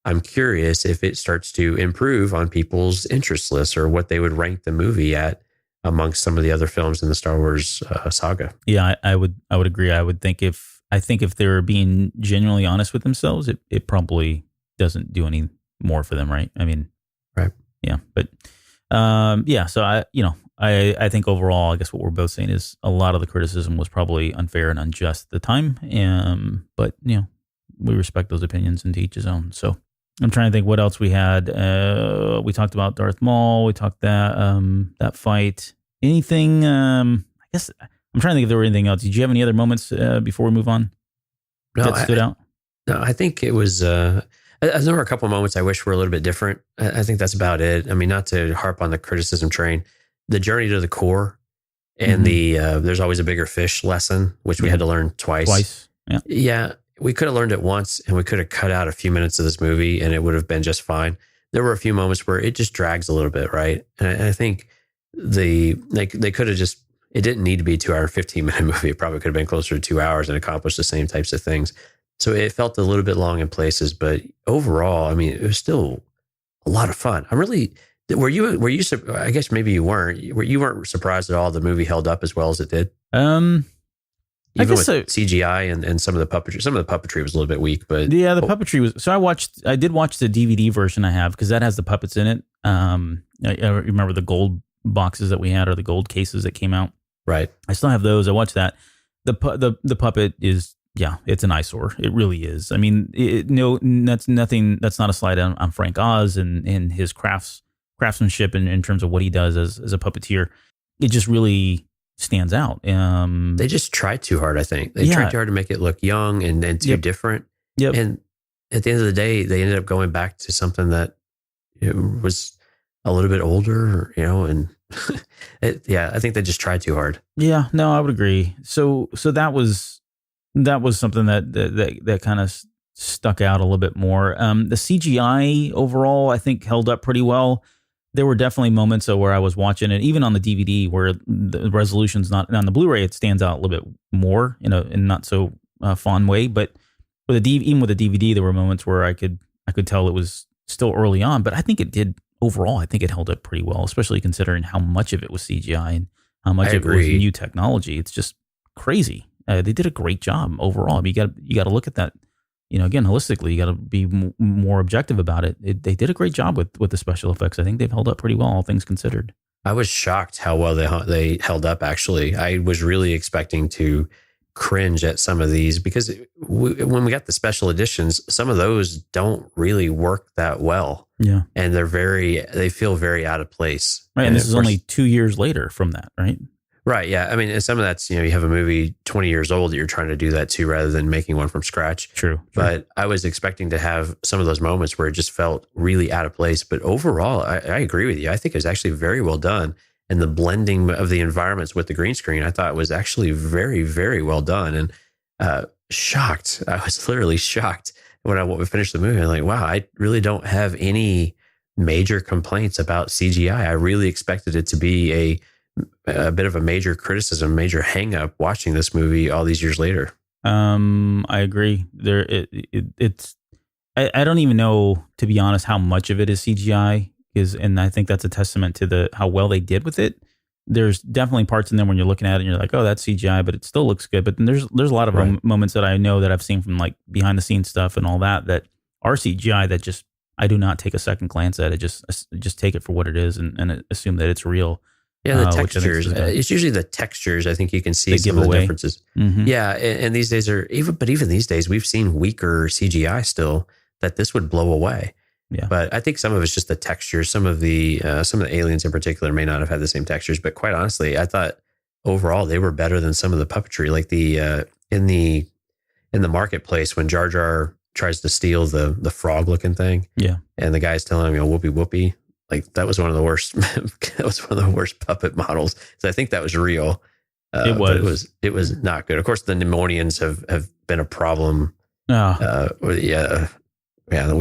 I'm curious if it starts to improve on people's interest lists or what they would rank the movie at amongst some of the other films in the Star Wars saga. Yeah, I would agree. I think if they're being genuinely honest with themselves, it probably doesn't do any more for them, right? I mean, right. Yeah, but so I think overall, I guess what we're both saying is a lot of the criticism was probably unfair and unjust at the time. But we respect those opinions and to each his own. So I'm trying to think what else we had. We talked about Darth Maul. We talked that fight. Anything? I guess I'm trying to think if there were anything else. Did you have any other moments before we move on that stood out? No, I think it was. There were a couple of moments I wish were a little bit different. I think that's about it. I mean, not to harp on the criticism train. The journey to the core and there's always a bigger fish lesson, which we had to learn twice. Yeah. Yeah. We could have learned it once and we could have cut out a few minutes of this movie and it would have been just fine. There were a few moments where it just drags a little bit, right? And I think they could have just, it didn't need to be a 2 hour, 15-minute movie. It probably could have been closer to 2 hours and accomplished the same types of things. So it felt a little bit long in places, but overall, I mean, it was still a lot of fun. Were you, I guess maybe you weren't, you weren't surprised at all the movie held up as well as it did? Even with CGI and some of the puppetry. Some of the puppetry was a little bit weak, but yeah, the puppetry was. So I did watch the DVD version I have because that has the puppets in it. I remember the gold boxes that we had or the gold cases that came out. Right. I still have those. I watched that. The puppet is, yeah, it's an eyesore. It really is. I mean, that's nothing. That's not a slight on Frank Oz and his craftsmanship in terms of what he does as a puppeteer. It just really stands out. They just tried too hard, I think. They tried too hard to make it look young and too different. Yep. And at the end of the day, they ended up going back to something that was a little bit older, and I think they just tried too hard. Yeah, no, I would agree. So that was something that kind of stuck out a little bit more. The CGI overall, I think, held up pretty well. There were definitely moments where I was watching it, even on the DVD, where the resolution's not on the Blu-ray. It stands out a little bit more in a not so fun way. But even with the DVD, there were moments where I could tell it was still early on. But I think it did overall. I think it held up pretty well, especially considering how much of it was CGI and how much of it was new technology. It's just crazy. They did a great job overall. I mean, you got to look at that. Again, holistically, you got to be more objective about it. They did a great job with the special effects. I think they've held up pretty well, all things considered. I was shocked how well they held up, actually. I was really expecting to cringe at some of these because when we got the special editions, some of those don't really work that well. Yeah. And they feel very out of place. Right. And this is only 2 years later from that, right? Right. Yeah. I mean, and some of that's, you have a movie 20 years old that you're trying to do that to rather than making one from scratch. True. But I was expecting to have some of those moments where it just felt really out of place. But overall, I agree with you. I think it was actually very well done. And the blending of the environments with the green screen, I thought was actually very, very well done. And shocked. I was literally shocked when I finished the movie. I'm like, wow, I really don't have any major complaints about CGI. I really expected it to be a a bit of a major criticism, major hang up watching this movie all these years later. I agree. It's I don't even know, to be honest, how much of it is CGI and I think that's a testament to how well they did with it. There's definitely parts in there when you're looking at it and you're like, oh, that's CGI, but it still looks good. But then there's a lot of moments that I know that I've seen from like behind the scenes stuff and all that are CGI that just I do not take a second glance at it. Just take it for what it is and assume that it's real. Yeah, the textures. It's usually the textures. I think you can see some of the differences. Mm-hmm. Yeah, and these days even these days we've seen weaker CGI still that this would blow away. Yeah, but I think some of it's just the textures. Some of the aliens in particular may not have had the same textures. But quite honestly, I thought overall they were better than some of the puppetry. Like in the marketplace when Jar Jar tries to steal the frog looking thing. Yeah, and the guy's telling him, whoopee whoopee. Like that was one of the worst. That was one of the worst puppet models. So I think that was real. It was not good. Of course, the Pneumonians have been a problem. We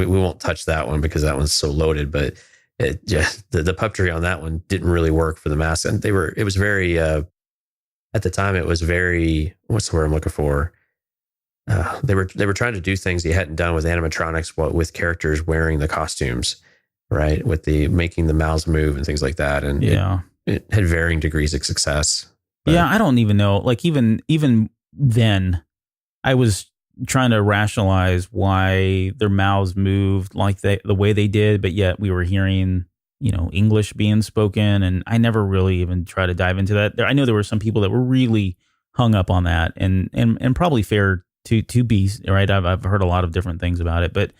won't touch that one because that one's so loaded. But the puppetry on that one didn't really work for the mass, and it was very at the time it was very, what's the word I'm looking for? They were trying to do things they hadn't done with animatronics, with characters wearing the costumes, right? With making the mouths move and things like that, and it had varying degrees of success. But I don't even know. Like even then, I was trying to rationalize why their mouths moved like the way they did, but yet we were hearing, English being spoken, and I never really even tried to dive into that. I know there were some people that were really hung up on that, and probably fair to be right. I've heard a lot of different things about it, but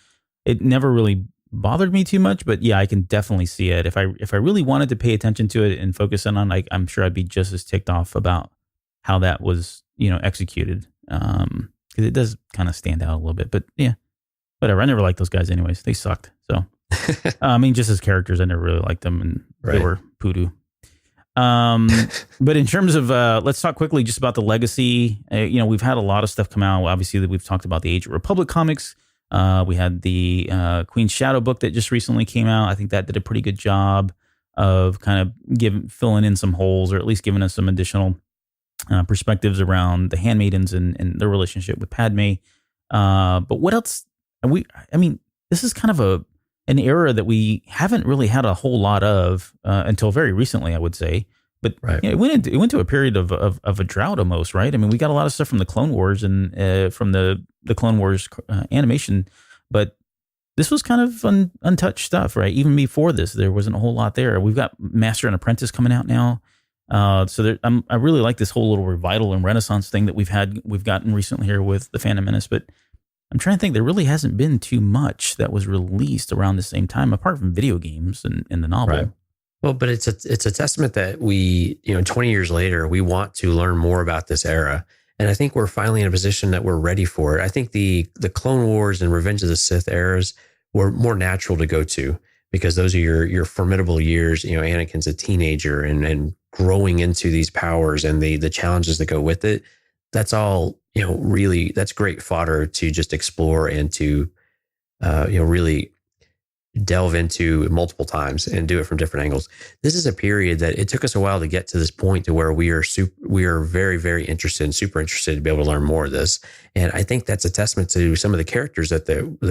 it never really bothered me too much. But yeah, I can definitely see it. If I really wanted to pay attention to it and focus in on, I'm sure I'd be just as ticked off about how that was, executed. Because it does kind of stand out a little bit, but yeah, whatever. I never liked those guys anyways. They sucked. So, just as characters, I never really liked them, and they were poodoo. But in terms of, let's talk quickly just about the legacy. We've had a lot of stuff come out. Obviously, we've talked about the Age of Republic comics. We had the Queen's Shadow book that just recently came out. I think that did a pretty good job of kind of filling in some holes, or at least giving us some additional perspectives around the handmaidens and their relationship with Padme. But what else? This is kind of an era that we haven't really had a whole lot of until very recently, I would say. But it went into a period of a drought almost, right? I mean, we got a lot of stuff from the Clone Wars and from the Clone Wars animation, but this was kind of untouched stuff, right? Even before this, there wasn't a whole lot there. We've got Master and Apprentice coming out now. I really like this whole little revival and renaissance thing that we've gotten recently here with the Phantom Menace, but I'm trying to think, there really hasn't been too much that was released around the same time, apart from video games and the novel. Right. Well, but it's a testament that we, 20 years later, we want to learn more about this era. And I think we're finally in a position that we're ready for it. I think the Clone Wars and Revenge of the Sith eras were more natural to go to, because those are your formidable years. Anakin's a teenager and growing into these powers and the challenges that go with it. That's all, really, that's great fodder to just explore and to, really delve into multiple times and do it from different angles. This is a period that it took us a while to get to this point to where we are very, very interested and super interested to be able to learn more of this. And I think that's a testament to some of the characters that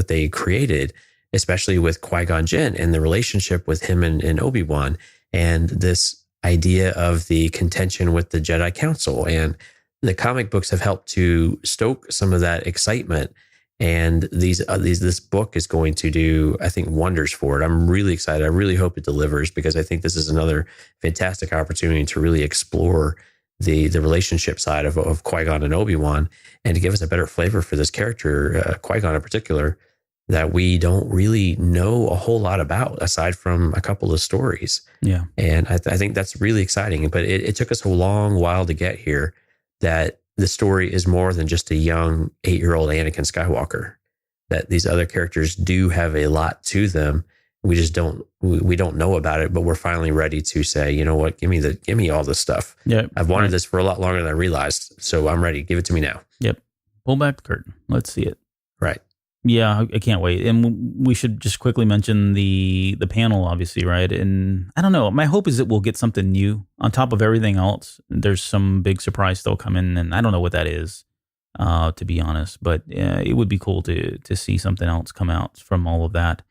they created, especially with Qui-Gon Jinn and the relationship with him and Obi-Wan, and this idea of the contention with the Jedi Council. And the comic books have helped to stoke some of that excitement. And this book is going to do, I think, wonders for it. I'm really excited. I really hope it delivers, because I think this is another fantastic opportunity to really explore the relationship side of Qui-Gon and Obi-Wan, and to give us a better flavor for this character, Qui-Gon in particular, that we don't really know a whole lot about aside from a couple of stories. Yeah. And I think that's really exciting. But it took us a long while to get here, that the story is more than just a young 8-year-old Anakin Skywalker, that these other characters do have a lot to them. We just don't know about it, but we're finally ready to say, you know what, give me all this stuff. Yep. I've wanted this for a lot longer than I realized. So I'm ready. Give it to me now. Yep. Pull back the curtain. Let's see it. Right. Yeah, I can't wait. And we should just quickly mention the panel, obviously, right? And I don't know. My hope is that we'll get something new on top of everything else. There's some big surprise still coming, and I don't know what that is, to be honest. But it would be cool to see something else come out from all of that.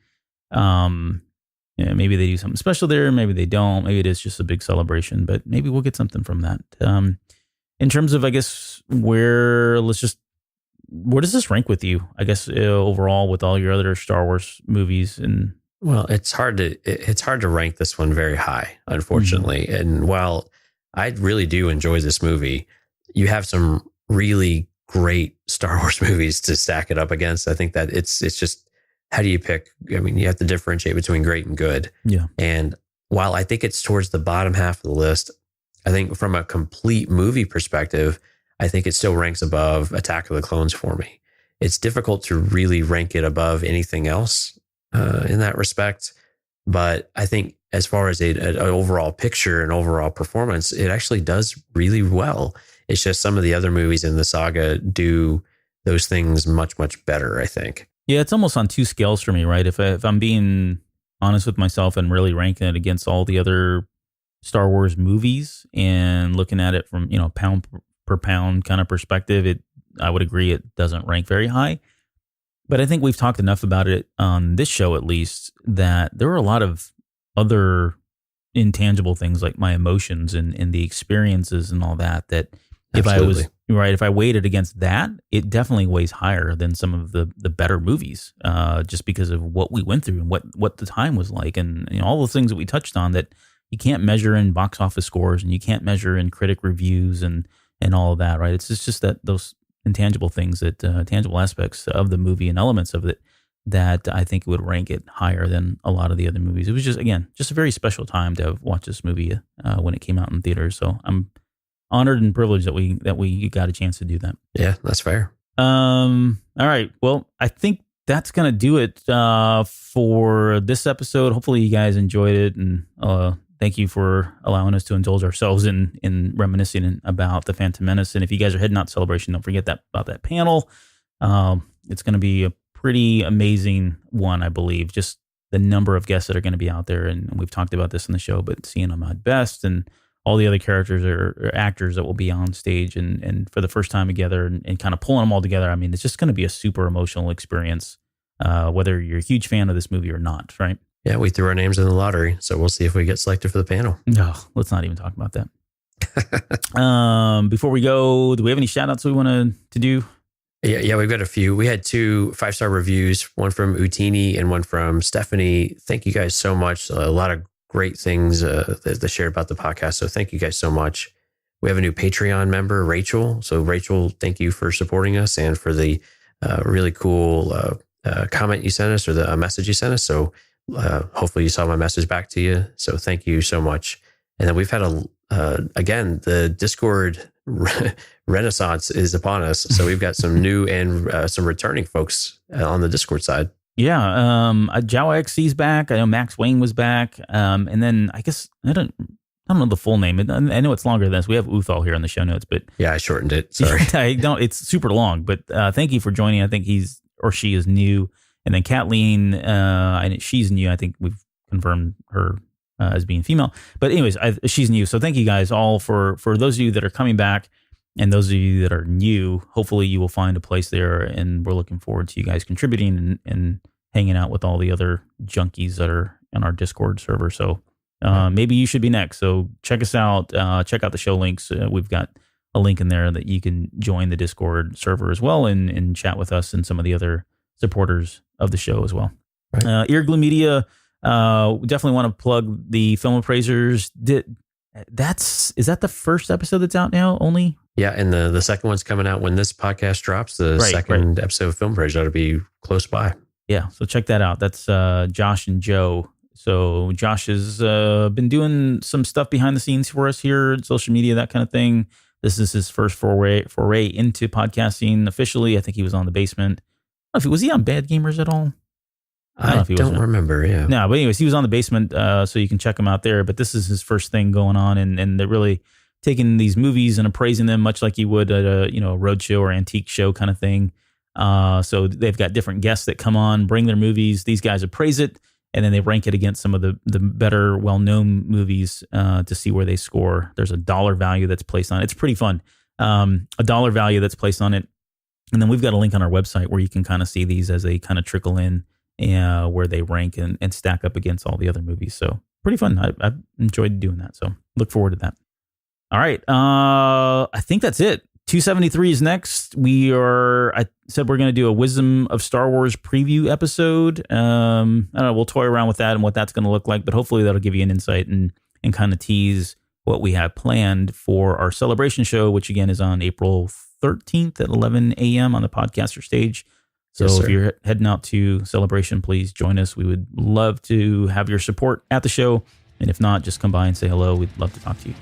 Yeah, maybe they do something special there. Maybe they don't. Maybe it is just a big celebration. But maybe we'll get something from that. In terms of, I guess, where does this rank with you? I guess overall with all your other Star Wars movies and well, it's hard to rank this one very high, unfortunately. Mm-hmm. And while I really do enjoy this movie, you have some really great Star Wars movies to stack it up against. I think that it's just how do you pick? I mean, you have to differentiate between great and good. Yeah. And while I think it's towards the bottom half of the list, I think from a complete movie perspective, I think it still ranks above Attack of the Clones for me. It's difficult to really rank it above anything else in that respect. But I think as far as an overall picture and overall performance, it actually does really well. It's just some of the other movies in the saga do those things much, much better, I think. Yeah, it's almost on two scales for me, right? If I'm being honest with myself and really ranking it against all the other Star Wars movies and looking at it from, pound per pound kind of perspective, I would agree it doesn't rank very high. But I think we've talked enough about it on this show, at least, that there are a lot of other intangible things like my emotions and the experiences and all that Absolutely. if I weighed it against that, it definitely weighs higher than some of the better movies, just because of what we went through and what the time was like, and all the things that we touched on that you can't measure in box office scores and you can't measure in critic reviews and all of that, right? It's just that those intangible things, that tangible aspects of the movie and elements of it, that I think would rank it higher than a lot of the other movies. It was just a very special time to have watched this movie when it came out in theaters. So I'm honored and privileged that we got a chance to do that. Yeah, that's fair. All right. Well, I think that's going to do it for this episode. Hopefully you guys enjoyed it, and thank you for allowing us to indulge ourselves in reminiscing about the Phantom Menace. And if you guys are heading out to Celebration, don't forget about that panel. It's going to be a pretty amazing one, I believe. Just the number of guests that are going to be out there, and we've talked about this in the show, but seeing them at best and all the other characters or actors that will be on stage and for the first time together and kind of pulling them all together. I mean, it's just going to be a super emotional experience, whether you're a huge fan of this movie or not, right? Yeah, we threw our names in the lottery, so we'll see if we get selected for the panel. No, let's not even talk about that. Before we go, do we have any shout outs we want to do? Yeah, we've got a few. We had 2 5-star reviews, one from Utini and one from Stephanie. Thank you guys so much. A lot of great things that they shared about the podcast. So thank you guys so much. We have a new Patreon member, Rachel. So Rachel, thank you for supporting us and for the really cool comment you sent us, or the message you sent us. So hopefully you saw my message back to you. So thank you so much. And then we've had again, the Discord renaissance is upon us. So we've got some new and some returning folks on the Discord side. Yeah, Jawa XC's back. I know Max Wayne was back. And then I guess I don't know the full name. I know it's longer than this. We have Uthal here on the show notes, but yeah, I shortened it. Sorry. It's super long, but thank you for joining. I think he's or she is new. And then Kathleen, she's new. I think we've confirmed her as being female. But anyways, she's new. So thank you guys all for those of you that are coming back. And those of you that are new, hopefully you will find a place there, and we're looking forward to you guys contributing and hanging out with all the other junkies that are on our Discord server. So maybe you should be next. So check us out. Check out the show links. We've got a link in there that you can join the Discord server as well and chat with us and some of the other supporters of the show as well. Right. Earglue Media, we definitely want to plug the Film Appraisers. Is that the first episode that's out now only? Yeah, and the second one's coming out when this podcast drops. The second episode of Film Appraisers ought to be close by. Yeah, so check that out. That's Josh and Joe. So Josh has been doing some stuff behind the scenes for us here, social media, that kind of thing. This is his first foray into podcasting officially. I think he was on The Basement. I don't know was he on Bad Gamers at all? I don't remember, yeah. No, but anyways, he was on The Basement, so you can check him out there. But this is his first thing going on, and they're really taking these movies and appraising them much like you would at a road show or antique show kind of thing. So they've got different guests that come on, bring their movies. These guys appraise it, and then they rank it against some of the better, well-known movies to see where they score. There's a dollar value that's placed on it. It's pretty fun. A dollar value that's placed on it. And then we've got a link on our website where you can kind of see these as they kind of trickle in where they rank and stack up against all the other movies. So pretty fun. I've enjoyed doing that. So look forward to that. All right. I think that's it. 273 is next. I said we're going to do a Wisdom of Star Wars preview episode. I don't know. We'll toy around with that and what that's going to look like, but hopefully that'll give you an insight and kind of tease what we have planned for our celebration show, which again is on April 13th at 11 a.m. on the Podcaster stage. So Yes, if you're heading out to Celebration, please join us. We would love to have your support at the show. And if not, just come by and say hello. We'd love to talk to you.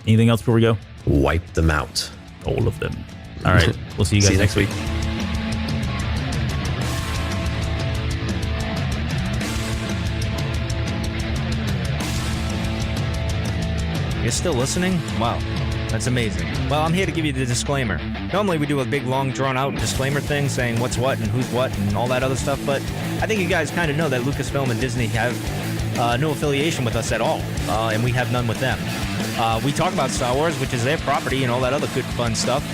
Anything else before we go? Wipe them out. All of them. All right. We'll see you guys next week. You're still listening? Wow. That's amazing. Well, I'm here to give you the disclaimer. Normally we do a big, long, drawn-out disclaimer thing saying what's what and who's what and all that other stuff, but I think you guys kind of know that Lucasfilm and Disney have no affiliation with us at all, and we have none with them. We talk about Star Wars, which is their property and all that other good, fun stuff,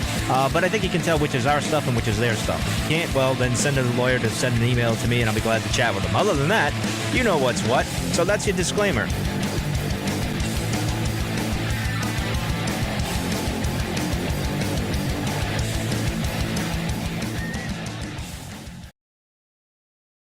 but I think you can tell which is our stuff and which is their stuff. If you can't, well, then send a lawyer to send an email to me, and I'll be glad to chat with them. Other than that, you know what's what, so that's your disclaimer.